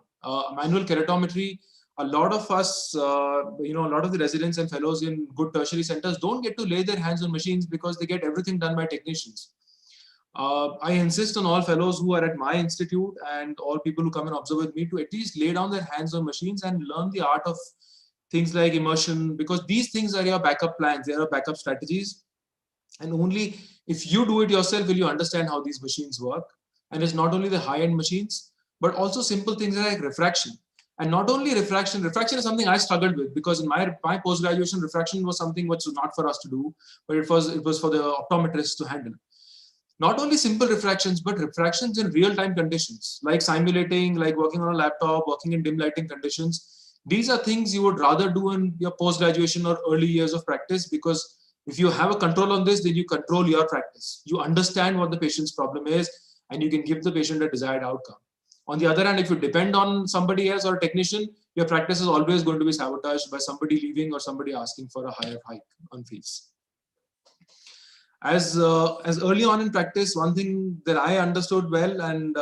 Manual keratometry, a lot of us, a lot of the residents and fellows in good tertiary centers don't get to lay their hands on machines because they get everything done by technicians. I insist on all fellows who are at my institute and all people who come and observe with me to at least lay down their hands on machines and learn the art of things like immersion, because these things are your backup plans, they are your backup strategies. And only if you do it yourself will you understand how these machines work. And it's not only the high-end machines, but also simple things like refraction. And not only refraction is something I struggled with, because in my post-graduation, refraction was something which was not for us to do, but it was for the optometrists to handle. Not only simple refractions, but refractions in real-time conditions, like simulating, like working on a laptop, working in dim lighting conditions. These are things you would rather do in your post-graduation or early years of practice, because if you have a control on this, then you control your practice. You understand what the patient's problem is, and you can give the patient a desired outcome. On the other hand, if you depend on somebody else or a technician, your practice is always going to be sabotaged by somebody leaving or somebody asking for a higher hike on fees. As early on in practice, one thing that I understood well and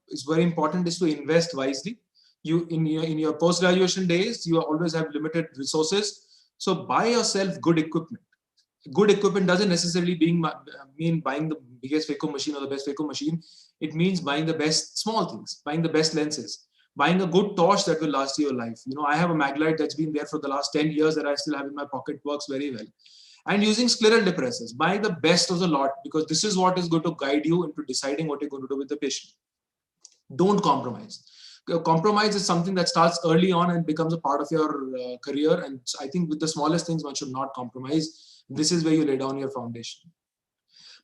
is very important is to invest wisely. You in your post-graduation days, you always have limited resources. So buy yourself good equipment. Good equipment doesn't necessarily mean buying the biggest phaco machine or the best phaco machine. It means buying the best small things, buying the best lenses, buying a good torch that will last you your life. I have a Maglite that's been there for the last 10 years that I still have in my pocket, works very well. And using scleral depressors, buy the best of the lot, because this is what is going to guide you into deciding what you're going to do with the patient. Don't compromise. Compromise is something that starts early on and becomes a part of your career. And I think with the smallest things, one should not compromise. This is where you lay down your foundation.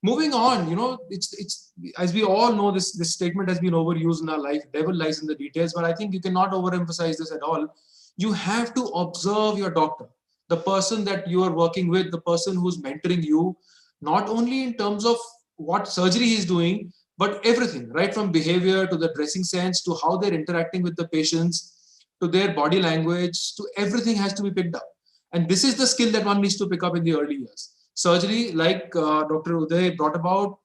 Moving on, it's as we all know, this statement has been overused in our life. Devil lies in the details, but I think you cannot overemphasize this at all. You have to observe your doctor, the person that you are working with, the person who's mentoring you, not only in terms of what surgery he's doing, but everything, right from behavior to the dressing sense to how they're interacting with the patients, to their body language, to everything has to be picked up. And this is the skill that one needs to pick up in the early years. Surgery, like Dr. Uday brought about,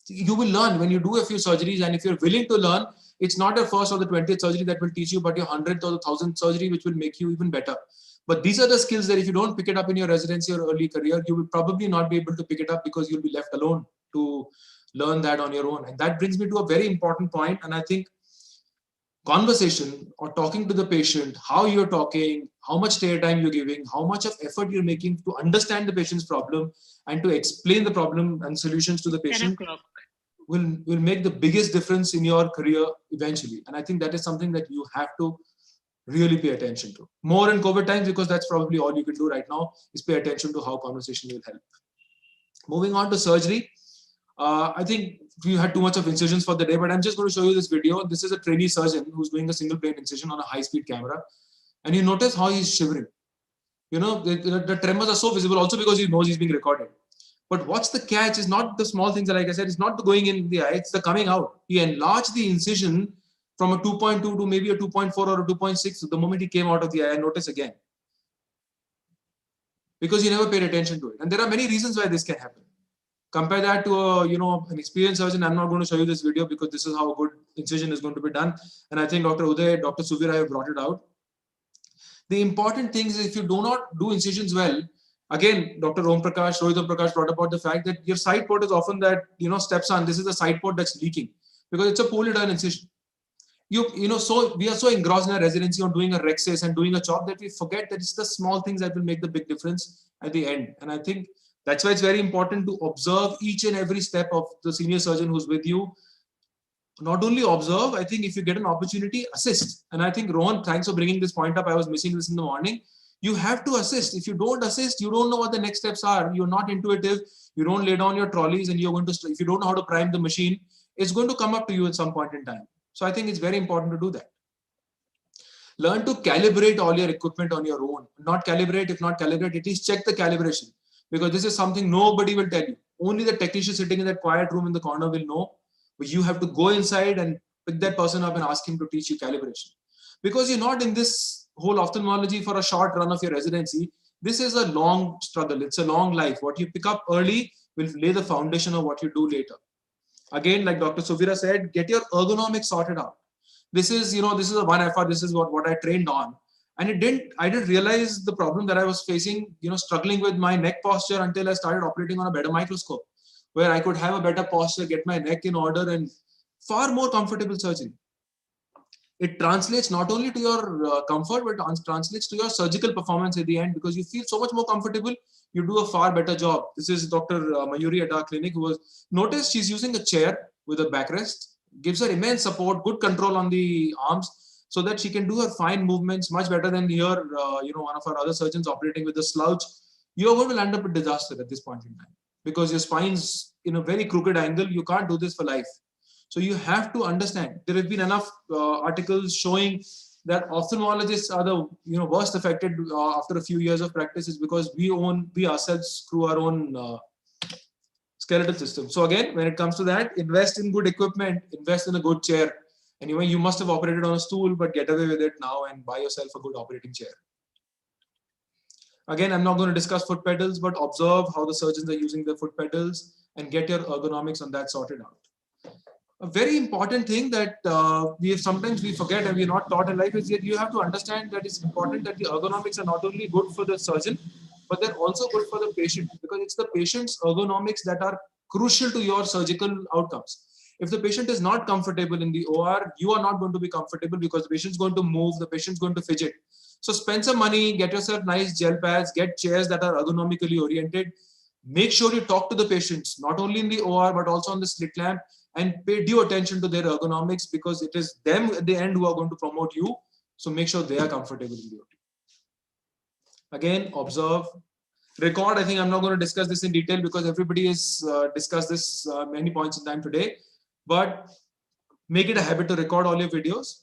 you will learn when you do a few surgeries, and if you're willing to learn, it's not your first or the 20th surgery that will teach you, but your 100th or the 1000th surgery, which will make you even better. But these are the skills that if you don't pick it up in your residency or early career, you will probably not be able to pick it up because you'll be left alone to learn that on your own. And that brings me to a very important point. And I think conversation or talking to the patient, how you're talking, how much stay time you're giving, how much of effort you're making to understand the patient's problem and to explain the problem and solutions to the patient will make the biggest difference in your career eventually. And I think that is something that you have to really pay attention to. More in COVID times, because that's probably all you can do right now, is pay attention to how conversation will help. Moving on to surgery. I think we had too much of incisions for the day, but I'm just going to show you this video. This is a trainee surgeon who's doing a single plane incision on a high-speed camera. And you notice how he's shivering. The tremors are so visible also because he knows he's being recorded. But what's the catch is not the small things, like I said, it's not the going in the eye, it's the coming out. He enlarged the incision from a 2.2 to maybe a 2.4 or a 2.6 the moment he came out of the eye. I notice again. Because he never paid attention to it. And there are many reasons why this can happen. Compare that to an experienced surgeon. I'm not going to show you this video because this is how a good incision is going to be done. And I think Dr. Uday, Dr. Suvira have brought it out. The important thing is if you do not do incisions well, again, Dr. Om Prakash, Rohit Om Prakash brought about the fact that your side port is often that, steps on, this is the side port that's leaking because it's a poorly done incision. So we are so engrossed in our residency on doing a rexis and doing a chop that we forget that it's the small things that will make the big difference at the end. And I think that's why it's very important to observe each and every step of the senior surgeon who's with you. Not only observe, I think if you get an opportunity, assist. And I think Rohan, thanks for bringing this point up. I was missing this in the morning. You have to assist. If you don't assist, you don't know what the next steps are. You're not intuitive. You don't lay down your trolleys and you're going to, if you don't know how to prime the machine, it's going to come up to you at some point in time. So I think it's very important to do that. Learn to calibrate all your equipment on your own. Not calibrate, if not calibrate, at least check the calibration. Because this is something nobody will tell you. Only the technician sitting in that quiet room in the corner will know. But you have to go inside and pick that person up and ask him to teach you calibration. Because you're not in this whole ophthalmology for a short run of your residency. This is a long struggle. It's a long life. What you pick up early will lay the foundation of what you do later. Again, like Dr. Suvira said, get your ergonomics sorted out. This is, this is a 1FR. This is what I trained on. And I didn't realize the problem that I was facing, struggling with my neck posture until I started operating on a better microscope, where I could have a better posture, get my neck in order, and far more comfortable surgery. It translates not only to your comfort, but translates to your surgical performance at the end, because you feel so much more comfortable. You do a far better job. This is Dr. Mayuri at our clinic, who was noticed she's using a chair with a backrest, gives her immense support, good control on the arms, so that she can do her fine movements much better than here, one of our other surgeons operating with a slouch. You're going to land up a disaster at this point in time, because your spine's in a very crooked angle. You can't do this for life. So you have to understand. There have been enough articles showing that ophthalmologists are the worst affected after a few years of practice, is because we ourselves screw our own skeletal system. So again, when it comes to that, invest in good equipment, invest in a good chair. Anyway, you must have operated on a stool, but get away with it now and buy yourself a good operating chair. Again, I'm not going to discuss foot pedals, but observe how the surgeons are using their foot pedals and get your ergonomics on that sorted out. A very important thing that sometimes we forget and we're not taught in life is that you have to understand that it's important that the ergonomics are not only good for the surgeon, but they're also good for the patient, because it's the patient's ergonomics that are crucial to your surgical outcomes. If the patient is not comfortable in the OR, you are not going to be comfortable, because the patient's going to move, the patient's going to fidget. So spend some money, get yourself nice gel pads, get chairs that are ergonomically oriented. Make sure you talk to the patients, not only in the OR, but also on the slit lamp, and pay due attention to their ergonomics, because it is them at the end who are going to promote you. So make sure they are comfortable in the OT. Again, observe, record. I think I'm not going to discuss this in detail because everybody has discussed this many points in time today, but make it a habit to record all your videos.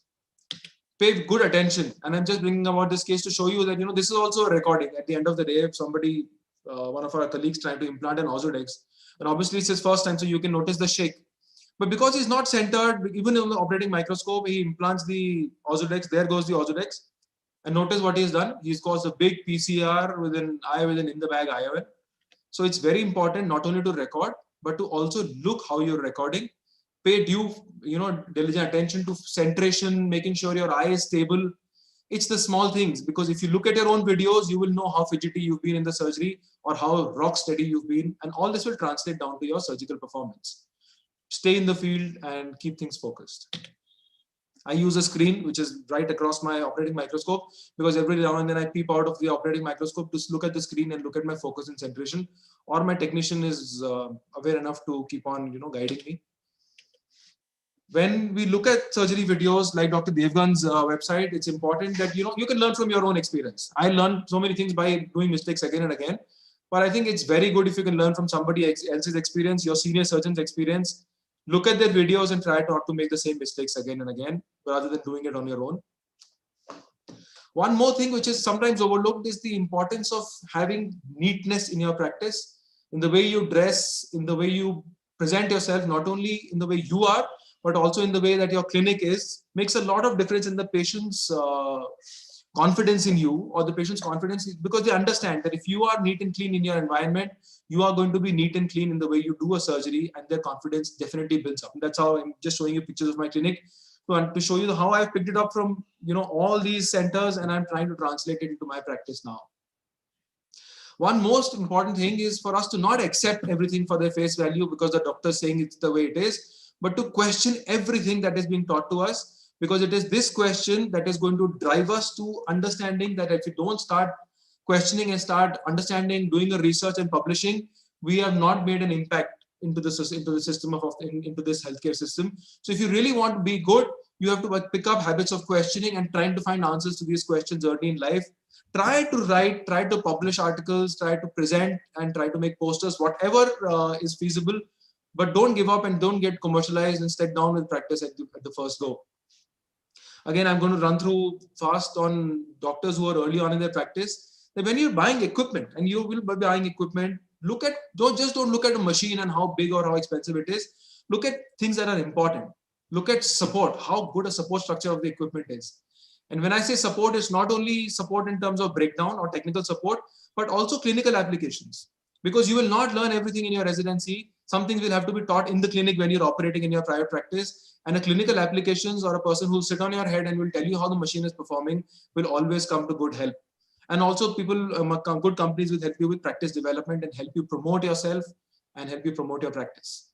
Pay good attention. And I'm just bringing about this case to show you that, this is also a recording. At the end of the day, if somebody, one of our colleagues trying to implant an Osidex, and obviously it's his first time, so you can notice the shake. But because he's not centered, even in the operating microscope, he implants the Osidex. There goes the Osidex. And notice what he's done. He's caused a big PCR with an in-the-bag IOL. So it's very important not only to record, but to also look how you're recording. Pay due, diligent attention to centration, making sure your eye is stable. It's the small things, because if you look at your own videos, you will know how fidgety you've been in the surgery or how rock steady you've been. And all this will translate down to your surgical performance. Stay in the field and keep things focused. I use a screen which is right across my operating microscope, because every now and then I peep out of the operating microscope to look at the screen and look at my focus and centration, or my technician is aware enough to keep on, guiding me. When we look at surgery videos like Dr. Devgan's website, it's important that, you can learn from your own experience. I learned so many things by doing mistakes again and again, but I think it's very good if you can learn from somebody else's experience, your senior surgeon's experience. Look at their videos and try not to make the same mistakes again and again, rather than doing it on your own. One more thing which is sometimes overlooked is the importance of having neatness in your practice, in the way you dress, in the way you present yourself, not only in the way you are, but also in the way that your clinic is, makes a lot of difference in the patient's confidence in you, or the patient's confidence, because they understand that if you are neat and clean in your environment, you are going to be neat and clean in the way you do a surgery, and their confidence definitely builds up. And that's how I'm just showing you pictures of my clinic to show you how I've picked it up from all these centers, and I'm trying to translate it into my practice now. One most important thing is for us to not accept everything for their face value because the doctor is saying it's the way it is, but to question everything that is being taught to us, because it is this question that is going to drive us to understanding that if we don't start questioning and start understanding, doing a research and publishing, we have not made an impact into the system into this healthcare system. So if you really want to be good, you have to pick up habits of questioning and trying to find answers to these questions early in life. Try to write, try to publish articles, try to present, and try to make posters, whatever is feasible, but don't give up and don't get commercialized and step down with practice at the first go. Again, I'm going to run through fast on doctors who are early on in their practice. That when you're buying equipment, and you will be buying equipment, don't look at a machine and how big or how expensive it is. Look at things that are important. Look at support, how good a support structure of the equipment is. And when I say support, it's not only support in terms of breakdown or technical support, but also clinical applications. Because you will not learn everything in your residency. Some things will have to be taught in the clinic when you're operating in your private practice. And a clinical applications, or a person who will sit on your head and will tell you how the machine is performing, will always come to good help. And also good companies will help you with practice development and help you promote yourself and help you promote your practice.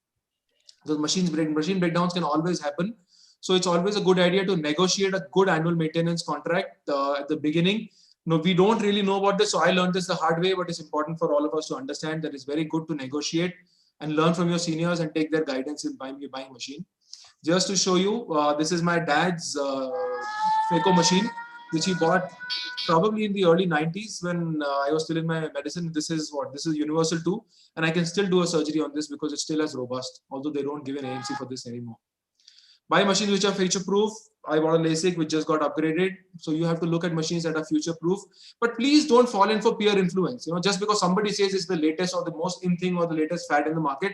Because machine breakdowns can always happen. So it's always a good idea to negotiate a good annual maintenance contract at the beginning. No, we don't really know about this. So I learned this the hard way, but it's important for all of us to understand that it's very good to negotiate and learn from your seniors and take their guidance in buying a machine. Just to show you, this is my dad's phaco machine, which he bought probably in the early 90s when I was still in my medicine. This is universal too. And I can still do a surgery on this because it's still as robust, although they don't give an AMC for this anymore. Buy machines which are future proof. I bought a LASIK which just got upgraded. So you have to look at machines that are future proof. But please don't fall in for peer influence. Just because somebody says it's the latest or the most in thing or the latest fad in the market,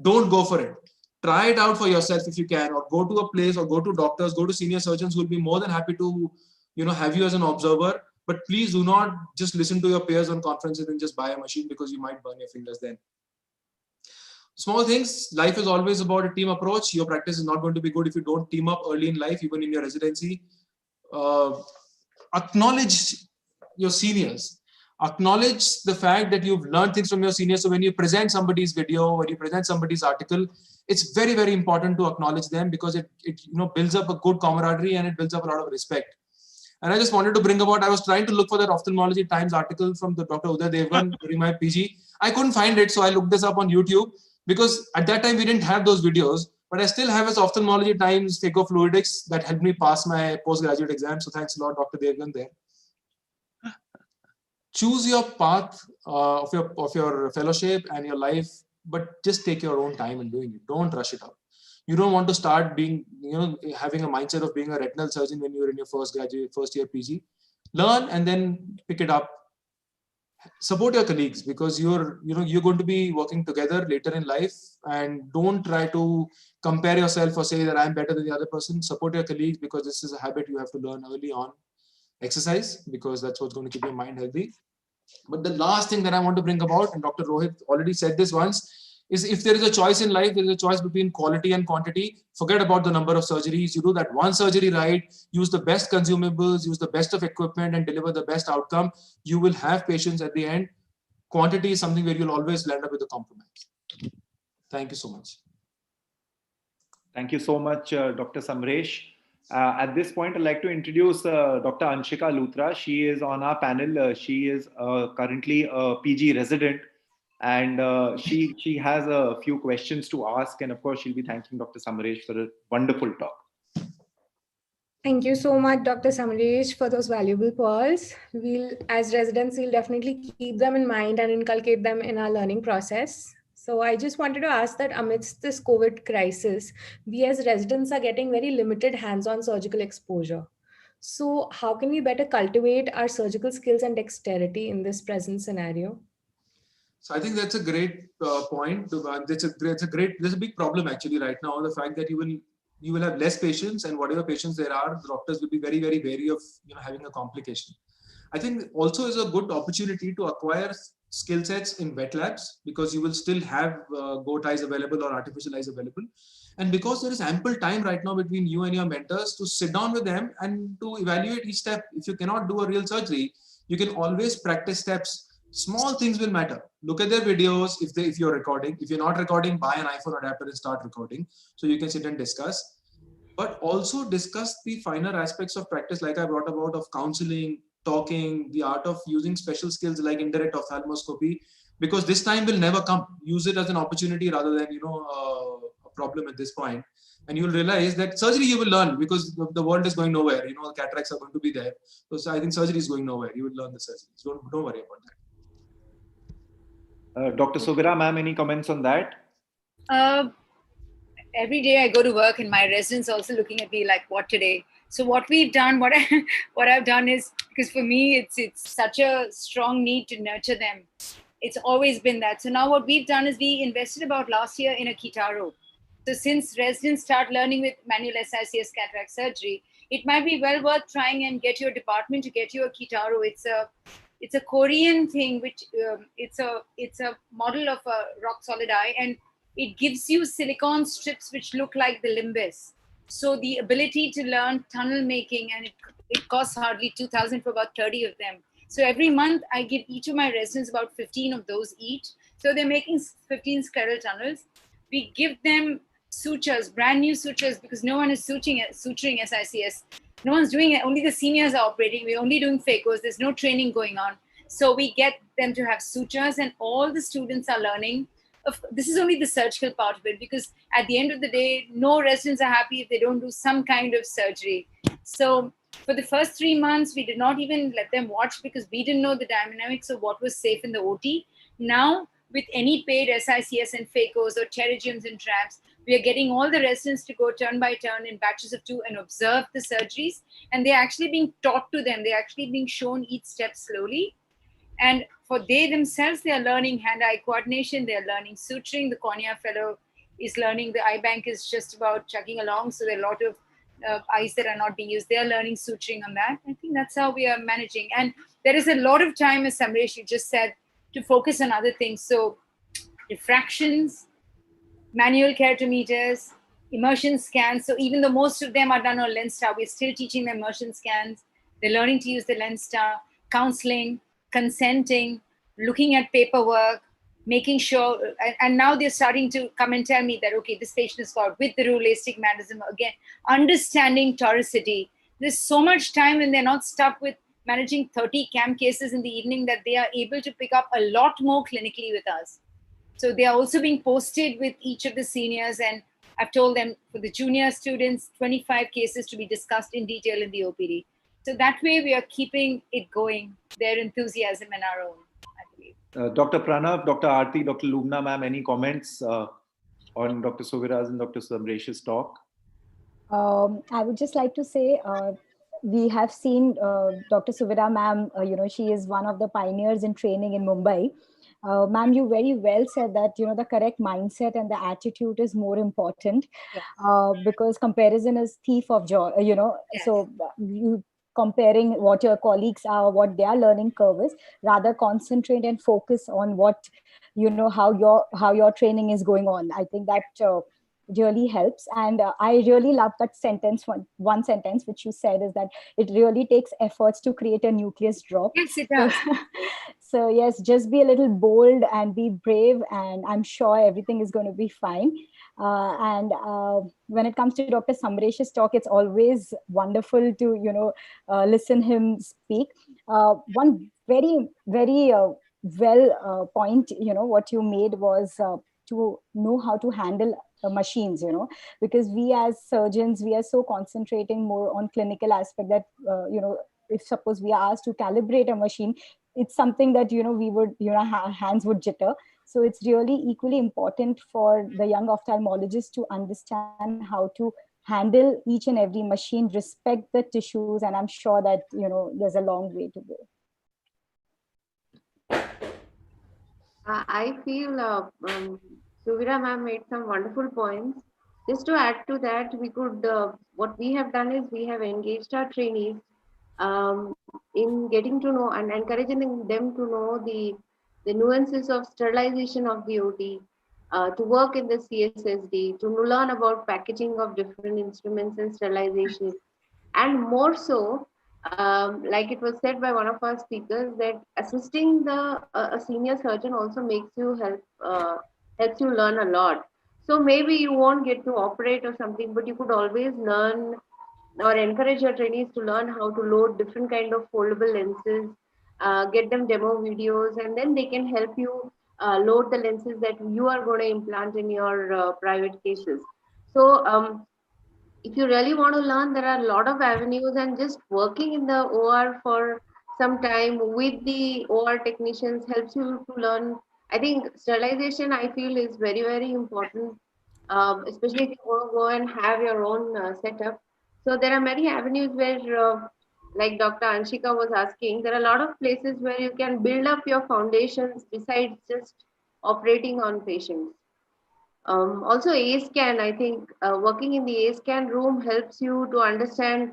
don't go for it. Try it out for yourself if you can, or go to a place, or go to doctors, go to senior surgeons who will be more than happy to have you as an observer. But please do not just listen to your peers on conferences and just buy a machine, because you might burn your fingers then. Small things. Life is always about a team approach. Your practice is not going to be good if you don't team up early in life, even in your residency. Acknowledge your seniors. Acknowledge the fact that you've learned things from your seniors. So when you present somebody's video, when you present somebody's article, it's very, very important to acknowledge them, because it builds up a good camaraderie and it builds up a lot of respect. And I just wanted to bring about, I was trying to look for that Ophthalmology Times article from the Dr. Uday Devgan during my PG. I couldn't find it, so I looked this up on YouTube, because at that time we didn't have those videos, but I still have his Ophthalmology Times Phaco that helped me pass my postgraduate exam. So thanks a lot, Dr. Devgan there. Choose your path of your fellowship and your life, but just take your own time in doing it. Don't rush it out. You don't want to start being, having a mindset of being a retinal surgeon when you're in your first year PG. Learn and then pick it up. Support your colleagues, because you're going to be working together later in life, and don't try to compare yourself or say that I'm better than the other person. Support your colleagues, because this is a habit you have to learn early on. Exercise, because that's what's going to keep your mind healthy. But the last thing that I want to bring about, and Dr. Rohit already said this once, is if there is a choice in life, there is a choice between quality and quantity. Forget about the number of surgeries. You do that one surgery right, use the best consumables, use the best of equipment, and deliver the best outcome. You will have patients at the end. Quantity is something where you'll always land up with a compromise. Thank you so much. Thank you so much, Dr. Samresh. At this point, I'd like to introduce Dr. Anshika Luthra. She is on our panel. She is currently a PG resident, and she has a few questions to ask. And of course, she'll be thanking Dr. Samresh for a wonderful talk. Thank you so much, Dr. Samresh, for those valuable pearls. As residents, we'll definitely keep them in mind and inculcate them in our learning process. So I just wanted to ask that amidst this COVID crisis, we as residents are getting very limited hands-on surgical exposure. So how can we better cultivate our surgical skills and dexterity in this present scenario? So I think that's a great point. There's a big problem actually right now. The fact that you will have less patients, and whatever patients there are, the doctors will be very, very wary of having a complication. I think also is a good opportunity to acquire skill sets in wet labs, because you will still have goat eyes available or artificial eyes available. And because there is ample time right now between you and your mentors to sit down with them and to evaluate each step. If you cannot do a real surgery, you can always practice steps. Small things will matter. Look at their videos if you're recording. If you're not recording, buy an iPhone adapter and start recording so you can sit and discuss. But also discuss the finer aspects of practice, like I brought about, of counseling, talking, the art of using special skills like indirect ophthalmoscopy, because this time will never come. Use it as an opportunity rather than a problem at this point. And you'll realize that surgery you will learn, because the world is going nowhere. Cataracts are going to be there. So I think surgery is going nowhere. You will learn the surgery. So don't worry about that. Dr. Suvira, ma'am, any comments on that? Every day I go to work and my residents also looking at me like, what today? So what we've done, what I've done is, because for me, it's such a strong need to nurture them. It's always been that. So now what we've done is we invested about last year in a Kitaro. So since residents start learning with manual SICS cataract surgery, it might be well worth trying and get your department to get you a Kitaro. It's a Korean thing, which it's a model of a rock solid eye, and it gives you silicone strips which look like the limbus. So the ability to learn tunnel making, and it costs hardly 2,000 for about 30 of them. So every month I give each of my residents about 15 of those each. So they're making 15 scleral tunnels. We give them sutures, brand new sutures, because no one is suturing SICS. No one's doing it. Only the seniors are operating. We're only doing phacos. There's no training going on. So we get them to have sutures, and all the students are learning. This is only the surgical part of it, because at the end of the day, no residents are happy if they don't do some kind of surgery. So for the first 3 months, we did not even let them watch, because we didn't know the dynamics of what was safe in the OT. Now, with any paid SICS and phacos or pterygiums and traps, we are getting all the residents to go turn by turn in batches of 2 and observe the surgeries. And they're actually being taught to them. They're actually being shown each step slowly. And for they themselves, they are learning hand-eye coordination. They're learning suturing. The cornea fellow is learning. The eye bank is just about chugging along. So there are a lot of eyes that are not being used. They're learning suturing on that. I think that's how we are managing. And there is a lot of time, as Samresh, you just said, to focus on other things. So diffractions, manual keratometers, immersion scans. So even though most of them are done on LensStar, we're still teaching them immersion scans. They're learning to use the LensStar, counseling, consenting, looking at paperwork, making sure, and now they're starting to come and tell me that, okay, this patient is called with the rule astigmatism, again, understanding toricity. There's so much time when they're not stuck with managing 30 CAM cases in the evening, that they are able to pick up a lot more clinically with us. So they are also being posted with each of the seniors, and I've told them for the junior students, 25 cases to be discussed in detail in the OPD. So that way we are keeping it going, their enthusiasm and our own, I believe. Dr. Pranav, Dr. Aarti, Dr. Lubna, ma'am, any comments on Dr. Suvira's and Dr. Samresh's talk? I would just like to say, we have seen Dr. Suvira ma'am, she is one of the pioneers in training in Mumbai. Ma'am, you very well said that, the correct mindset and the attitude is more important, because comparison is thief of joy, so you comparing what your colleagues are, what their learning curve is, rather concentrate and focus on what, how your training is going on. I think that really helps. And I really love that sentence, one sentence which you said, is that it really takes efforts to create a nucleus drop. Yes, it does. So yes, just be a little bold and be brave, and I'm sure everything is going to be fine. And when it comes to Dr. Samresh's talk, it's always wonderful to listen him speak. One very, very well point, what you made was to know how to handle machines, because we as surgeons, we are so concentrating more on clinical aspect that, if suppose we are asked to calibrate a machine, it's something that, we would, our hands would jitter. So it's really equally important for the young ophthalmologists to understand how to handle each and every machine, respect the tissues, and I'm sure that, there's a long way to go. I feel Suvira ma'am made some wonderful points. Just to add to that, we could, what we have done is we have engaged our trainees in getting to know and encouraging them to know the nuances of sterilization of the OT, to work in the CSSD, to learn about packaging of different instruments and sterilization. And more so, like it was said by one of our speakers, that assisting a senior surgeon also makes you helps you learn a lot. So maybe you won't get to operate or something, but you could always learn or encourage your trainees to learn how to load different kind of foldable lenses, get them demo videos, and then they can help you load the lenses that you are going to implant in your private cases. So if you really want to learn, there are a lot of avenues, and just working in the OR for some time with the OR technicians helps you to learn. I think sterilization, I feel, is very, very important, especially if you want to go and have your own setup. So there are many avenues where, like Dr. Anshika was asking, there are a lot of places where you can build up your foundations besides just operating on patients. Also, A-scan, I think working in the A-scan room helps you to understand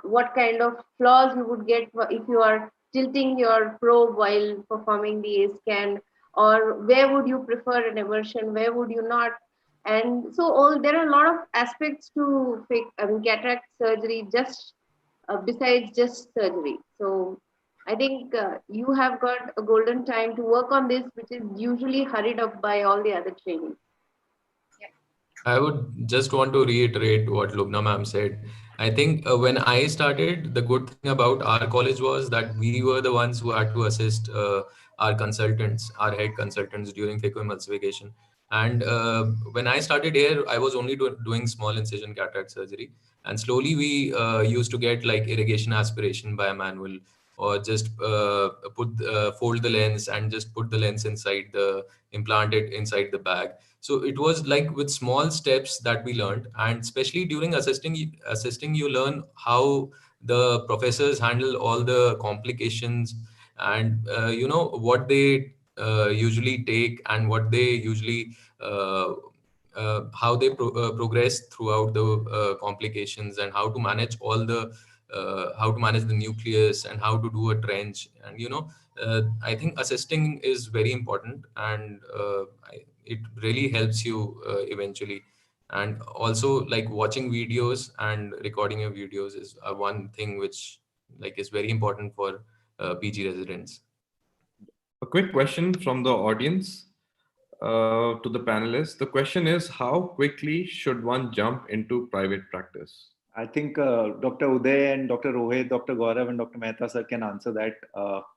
what kind of flaws you would get if you are tilting your probe while performing the A-scan, or where would you prefer an immersion, where would you not. And so there are a lot of aspects to cataract surgery, just besides just surgery. So I think you have got a golden time to work on this, which is usually hurried up by all the other trainings. I would just want to reiterate what Lubna ma'am said. I think when I started, the good thing about our college was that we were the ones who had to assist our consultants, our head consultants during phacoemulsification. And when I started here, I was only doing small incision cataract surgery. And slowly we used to get like irrigation aspiration by manual, or just fold the lens and just put the lens inside implant it inside the bag. So it was like with small steps that we learned, and especially during assisting, you learn how the professors handle all the complications, and what they usually take, and what they usually how they progress throughout the complications, and how to manage how to manage the nucleus, and how to do a trench. And I think assisting is very important, and it really helps you eventually. And also, like, watching videos and recording your videos is one thing which is very important for PG residents. A quick question from the audience to the panelists. The question is, how quickly should one jump into private practice? I think Dr. Uday and Dr. Rohit, Dr. Gaurav and Dr. Mehta sir can answer that.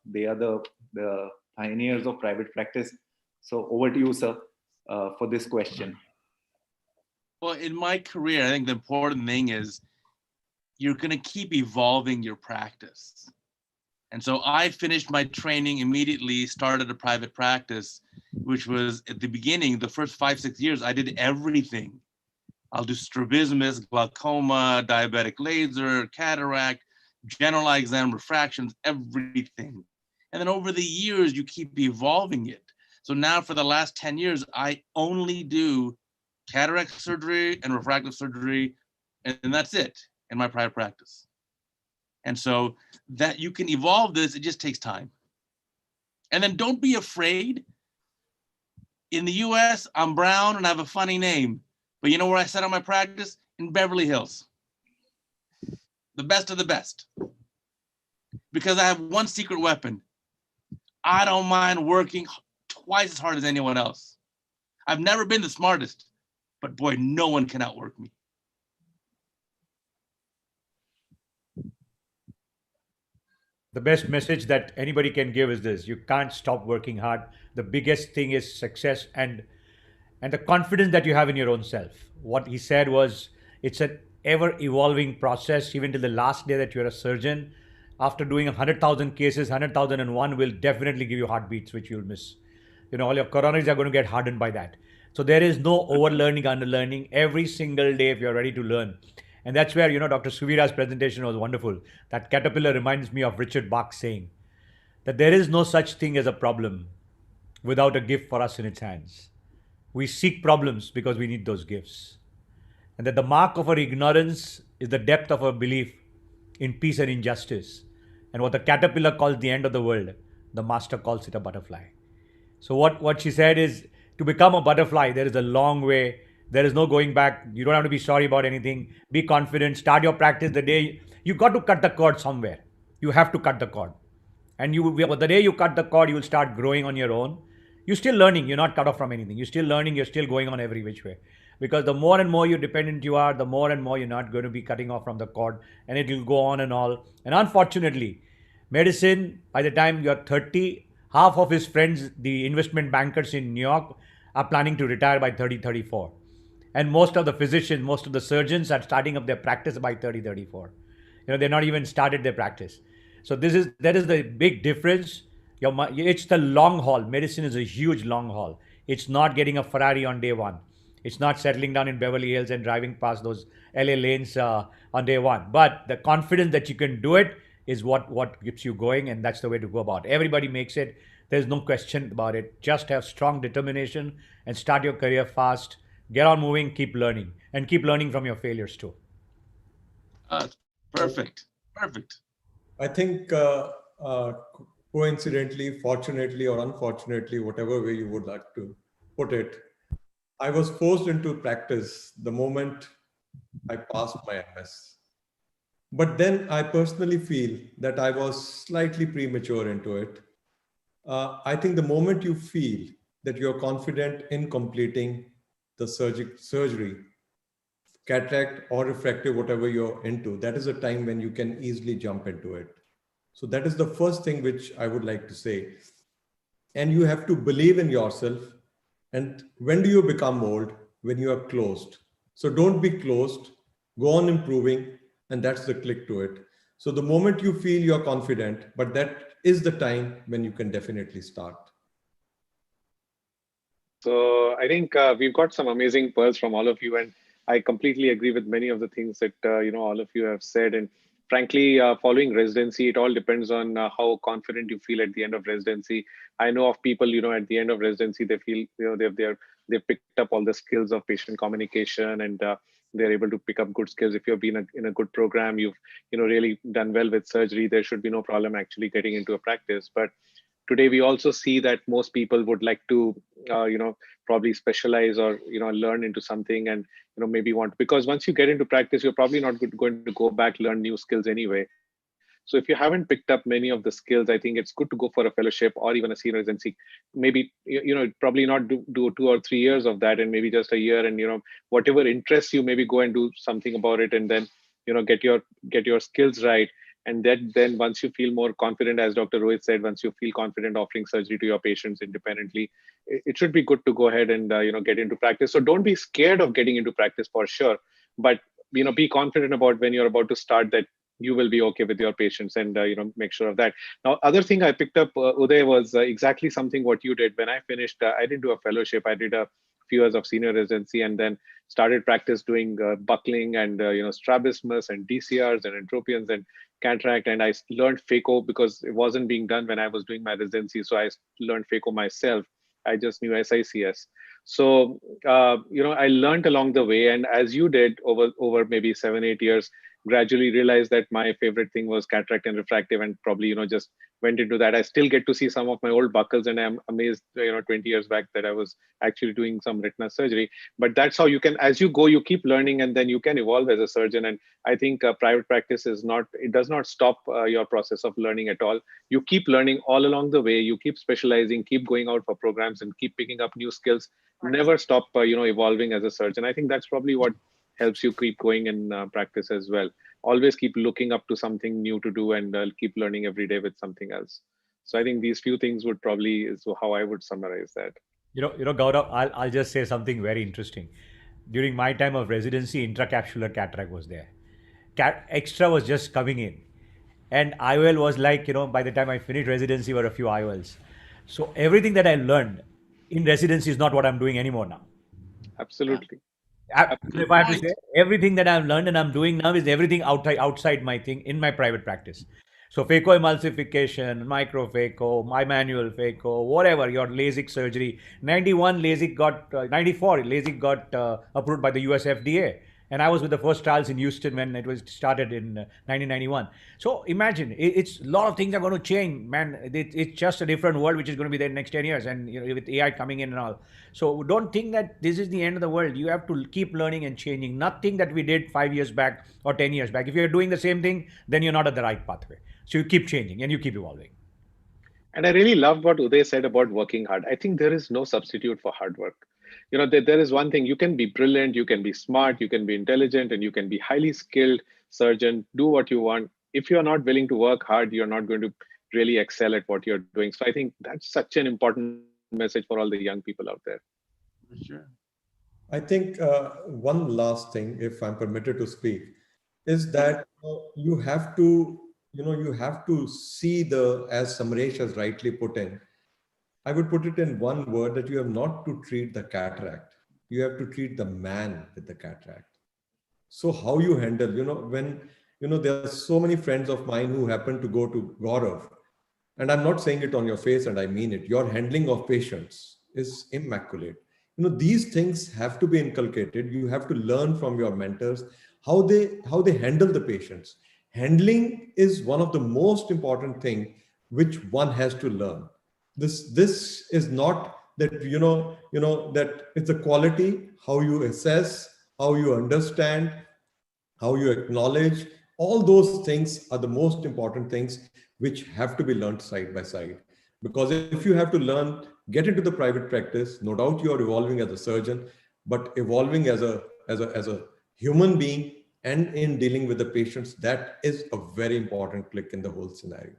They are the pioneers of private practice. So over to you, sir, for this question. Well, in my career, I think the important thing is you're going to keep evolving your practice. And so I finished my training immediately, started a private practice, which was at the beginning, the first 5-6 years, I did everything. I'll do strabismus, glaucoma, diabetic laser, cataract, general eye exam, refractions, everything. And then over the years, you keep evolving it. So now for the last 10 years, I only do cataract surgery and refractive surgery, and that's it in my private practice. And so that you can evolve this, it just takes time. And then don't be afraid. In the US, I'm brown and I have a funny name. But you know where I set up my practice? In Beverly Hills. The best of the best. Because I have one secret weapon. I don't mind working twice as hard as anyone else. I've never been the smartest, but boy, no one can outwork me. The best message that anybody can give is this: you can't stop working hard. The biggest thing is success and the confidence that you have in your own self. What he said was, it's an ever evolving process, even till the last day that you're a surgeon. After doing 100,000 cases, 100,001 will definitely give you heartbeats, which you'll miss. All your coronaries are going to get hardened by that. So there is no overlearning, underlearning. Every single day, if you're ready to learn. And that's where, Dr. Suvira's presentation was wonderful. That caterpillar reminds me of Richard Bach's saying that there is no such thing as a problem without a gift for us in its hands. We seek problems because we need those gifts. And that the mark of our ignorance is the depth of our belief in peace and injustice. And what the caterpillar calls the end of the world, the master calls it a butterfly. So what she said is, to become a butterfly, there is a long way. There is no going back. You don't have to be sorry about anything. Be confident. Start your practice the day. You got to cut the cord somewhere. You have to cut the cord. And the day you cut the cord, you will start growing on your own. You're still learning. You're not cut off from anything. You're still learning. You're still going on every which way. Because the more and more you're dependent you are, the more and more you're not going to be cutting off from the cord. And it will go on and all. And unfortunately, medicine, by the time you're 30, half of his friends, the investment bankers in New York, are planning to retire by 30, 34. And most of the physicians, most of the surgeons are starting up their practice by 30, 34. They're not even started their practice. So that is the big difference. It's the long haul. Medicine is a huge long haul. It's not getting a Ferrari on day one. It's not settling down in Beverly Hills and driving past those LA lanes on day one. But the confidence that you can do it is what keeps you going, and that's the way to go about it. Everybody makes it. There's no question about it. Just have strong determination and start your career fast. Get on moving, keep learning, and keep learning from your failures too. Perfect. I think coincidentally, fortunately or unfortunately, whatever way you would like to put it, I was forced into practice the moment I passed my MS. But then I personally feel that I was slightly premature into it. I think the moment you feel that you're confident in completing the surgery, cataract or refractive, whatever you're into, that is a time when you can easily jump into it. So that is the first thing which I would like to say. And you have to believe in yourself. And when do you become old? When you are closed. So don't be closed, go on improving, and that's the click to it. So the moment you feel you're confident, but that is the time when you can definitely start. So I think we've got some amazing pearls from all of you, and I completely agree with many of the things that all of you have said. And frankly, following residency, it all depends on how confident you feel at the end of residency. I know of people, at the end of residency, they feel they've picked up all the skills of patient communication, and they're able to pick up good skills. If you've been in a good program, you've really done well with surgery, there should be no problem actually getting into a practice. But today we also see that most people would like to probably specialize or learn into something, and maybe because once you get into practice, you're probably not going to go back learn new skills anyway. So if you haven't picked up many of the skills, I think it's good to go for a fellowship or even a senior residency. Maybe probably not do 2 or 3 years of that, and maybe just a year, and whatever interests you, maybe go and do something about it, and then get your skills right. And then once you feel more confident, as Dr. Rohit said, once you feel confident offering surgery to your patients independently, it should be good to go ahead and get into practice. So don't be scared of getting into practice for sure, but be confident about when you're about to start that you will be okay with your patients, and make sure of that. Now, other thing I picked up, Uday, was exactly something what you did. When I finished, I didn't do a fellowship. I did a few years of senior residency, and then started practice doing buckling and strabismus and DCRs and entropions and cataract. And I learned phaco because it wasn't being done when I was doing my residency. So I learned phaco myself. I just knew SICS. So, I learned along the way. And as you did over maybe 7-8 years, gradually realized that my favorite thing was cataract and refractive, and probably, just went into that. I still get to see some of my old buckles, and I'm amazed, 20 years back that I was actually doing some retina surgery. But that's how you can, as you go, you keep learning, and then you can evolve as a surgeon. And I think private practice does not stop your process of learning at all. You keep learning all along the way. You keep specializing, keep going out for programs, and keep picking up new skills. Never stop, evolving as a surgeon. I think that's probably what helps you keep going in practice as well. Always keep looking up to something new to do, and keep learning every day with something else. So I think these few things would probably is how I would summarize that. Gaurav, I'll just say something very interesting. During my time of residency, intracapsular cataract was there. Extra was just coming in. And IOL was like, by the time I finished residency, were a few IOLs. So everything that I learned in residency is not what I'm doing anymore now. Absolutely. If I have to say, everything that I've learned and I'm doing now is everything outside my thing in my private practice. So phacoemulsification, microphaco, my manual phaco, whatever, your LASIK surgery. 91 LASIK got, 94 LASIK got approved by the US FDA. And I was with the first trials in Houston when it was started in 1991. So imagine, it's a lot of things are going to change, man. It's just a different world which is going to be there next 10 years, and with AI coming in and all. So don't think that this is the end of the world. You have to keep learning and changing. Nothing that we did 5 years back or 10 years back. If you're doing the same thing, then you're not at the right pathway. So you keep changing and you keep evolving. And I really loved what Uday said about working hard. I think there is no substitute for hard work. There is one thing: you can be brilliant, you can be smart, you can be intelligent, and you can be highly skilled surgeon, do what you want. If you're not willing to work hard, you're not going to really excel at what you're doing. So I think that's such an important message for all the young people out there. For sure. I think one last thing, if I'm permitted to speak, is that you have to, you have to see as Samresh has rightly put in, I would put it in one word, that you have not to treat the cataract. You have to treat the man with the cataract. So how you handle, when, there are so many friends of mine who happen to go to Gaurav, and I'm not saying it on your face, and I mean it, your handling of patients is immaculate. These things have to be inculcated. You have to learn from your mentors how they handle the patients. Handling is one of the most important thing which one has to learn. This is not that, that it's a quality, how you assess, how you understand, how you acknowledge. All those things are the most important things which have to be learned side by side. Because if you have to learn, get into the private practice, no doubt you are evolving as a surgeon, but evolving as a human being and in dealing with the patients, that is a very important click in the whole scenario.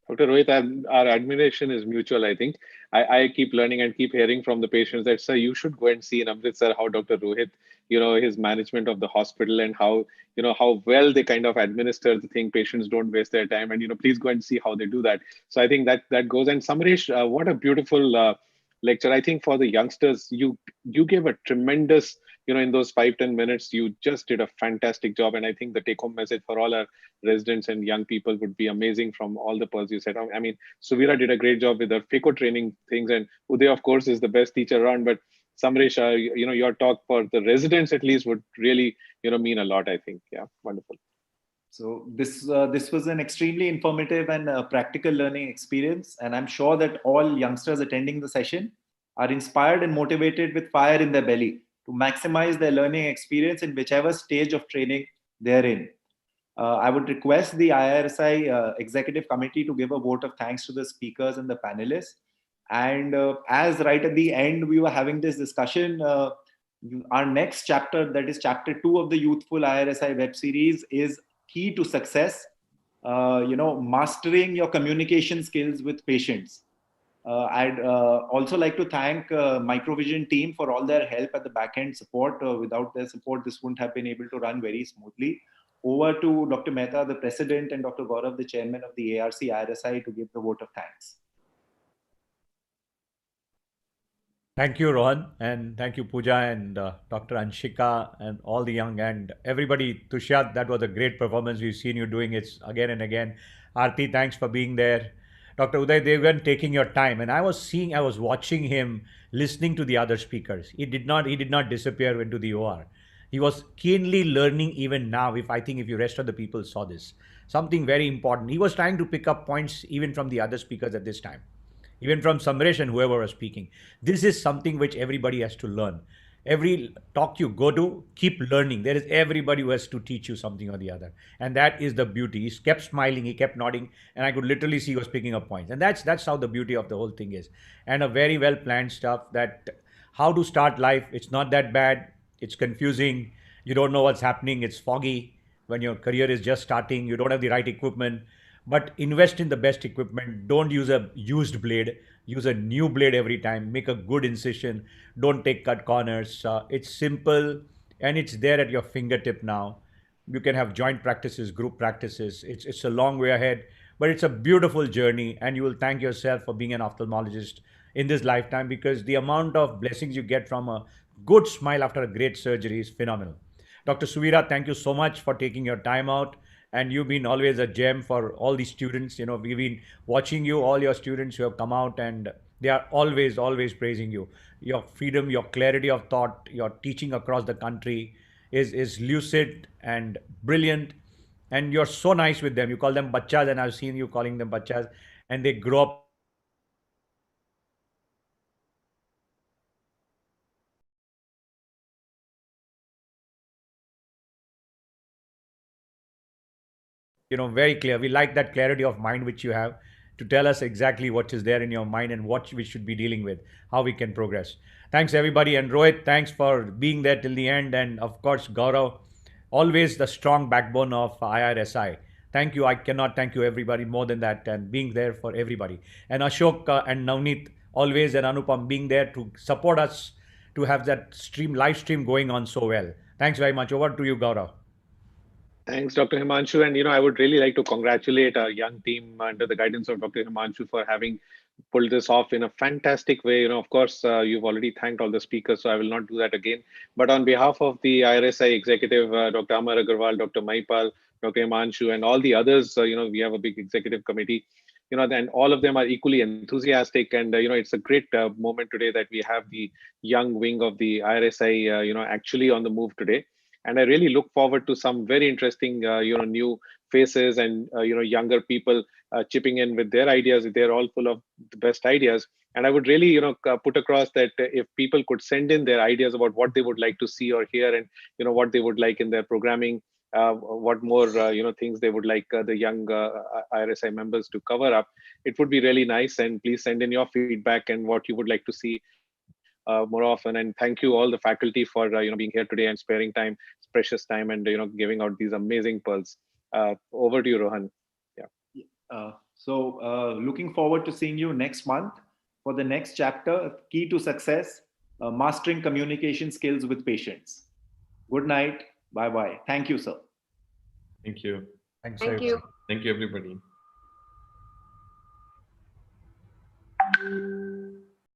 Dr. Rohit, our admiration is mutual, I think. I keep learning and keep hearing from the patients that, sir, you should go and see in Amritsar how Dr. Rohit, his management of the hospital and how well they kind of administer the thing. Patients don't waste their time, and, please go and see how they do that. So I think that goes. And Samresh, what a beautiful lecture. I think for the youngsters, you gave a tremendous, in those 5-10 minutes, you just did a fantastic job. And I think the take home message for all our residents and young people would be amazing from all the pearls you said. I mean, Suvira did a great job with the phaco training things, and Uday, of course, is the best teacher around. But Samresh, your talk for the residents at least would really, mean a lot, I think. Yeah, wonderful. So this was an extremely informative and practical learning experience. And I'm sure that all youngsters attending the session are inspired and motivated with fire in their belly to maximize their learning experience in whichever stage of training they're in. I would request the IRSI Executive Committee to give a vote of thanks to the speakers and the panelists. And as right at the end, we were having this discussion, our next chapter, that is chapter 2 of the Youthful IRSI web series, is key to success, mastering your communication skills with patients. I'd also like to thank Microvision team for all their help at the back-end support. Without their support, this wouldn't have been able to run very smoothly. Over to Dr. Mehta, the president, and Dr. Gaurav, the chairman of the ARC IRSI, to give the vote of thanks. Thank you, Rohan, and thank you, Pooja, and Dr. Anshika, and all the young, and everybody. Tushar, that was a great performance. We've seen you doing it again and again. Aarti, thanks for being there. Dr. Uday Devgan, taking your time, and I was watching him, listening to the other speakers. He did not disappear into the OR. He was keenly learning even now. I think if you rest of the people saw this, something very important. He was trying to pick up points even from the other speakers at this time, even from Samresh and whoever was speaking. This is something which everybody has to learn. Every talk you go to, keep learning. There is everybody who has to teach you something or the other. And that is the beauty. He kept smiling, he kept nodding, and I could literally see he was picking up points. And that's how the beauty of the whole thing is. And a very well planned stuff, that how to start life. It's not that bad. It's confusing. You don't know what's happening. It's foggy. When your career is just starting, you don't have the right equipment. But invest in the best equipment. Don't use a used blade. Use a new blade every time. Make a good incision. Don't take cut corners. It's simple and it's there at your fingertip now. You can have joint practices, group practices. It's a long way ahead, but it's a beautiful journey, and you will thank yourself for being an ophthalmologist in this lifetime, because the amount of blessings you get from a good smile after a great surgery is phenomenal. Dr. Suvira, thank you so much for taking your time out. And you've been always a gem for all the students. We've been watching you, all your students who have come out, and they are always, always praising you. Your freedom, your clarity of thought, your teaching across the country is lucid and brilliant. And you're so nice with them. You call them bachas, and I've seen you calling them bachas, and they grow up with you. And very clear. We like that clarity of mind which you have to tell us exactly what is there in your mind and what we should be dealing with, how we can progress. Thanks everybody. And Rohit, thanks for being there till the end. And of course, Gaurav, always the strong backbone of IRSI. Thank you. I cannot thank you everybody more than that, and being there for everybody. And Ashok and Navneet, always, and Anupam being there to support us to have that live stream going on so well. Thanks very much. Over to you, Gaurav. Thanks, Dr. Himanshu. And, I would really like to congratulate our young team under the guidance of Dr. Himanshu for having pulled this off in a fantastic way. Of course, you've already thanked all the speakers, so I will not do that again. But on behalf of the IRSI executive, Dr. Amar Agarwal, Dr. Maipal, Dr. Himanshu, and all the others, we have a big executive committee, and all of them are equally enthusiastic. And, it's a great moment today that we have the young wing of the IRSI, actually on the move today. And I really look forward to some very interesting, new faces and, younger people chipping in with their ideas. They're all full of the best ideas. And I would really, put across that if people could send in their ideas about what they would like to see or hear, and, what they would like in their programming, what more, things they would like the young IRSI members to cover up, it would be really nice. And please send in your feedback and what you would like to see more often. And thank you all the faculty for being here today and sparing time, precious time, and giving out these amazing pearls. Over to you, Rohan. Yeah. Looking forward to seeing you next month for the next chapter, Key to Success, Mastering Communication Skills with Patients. Good night. Bye-bye. Thank you, sir. Thank you. Thanks, Thank you. Thank you, everybody.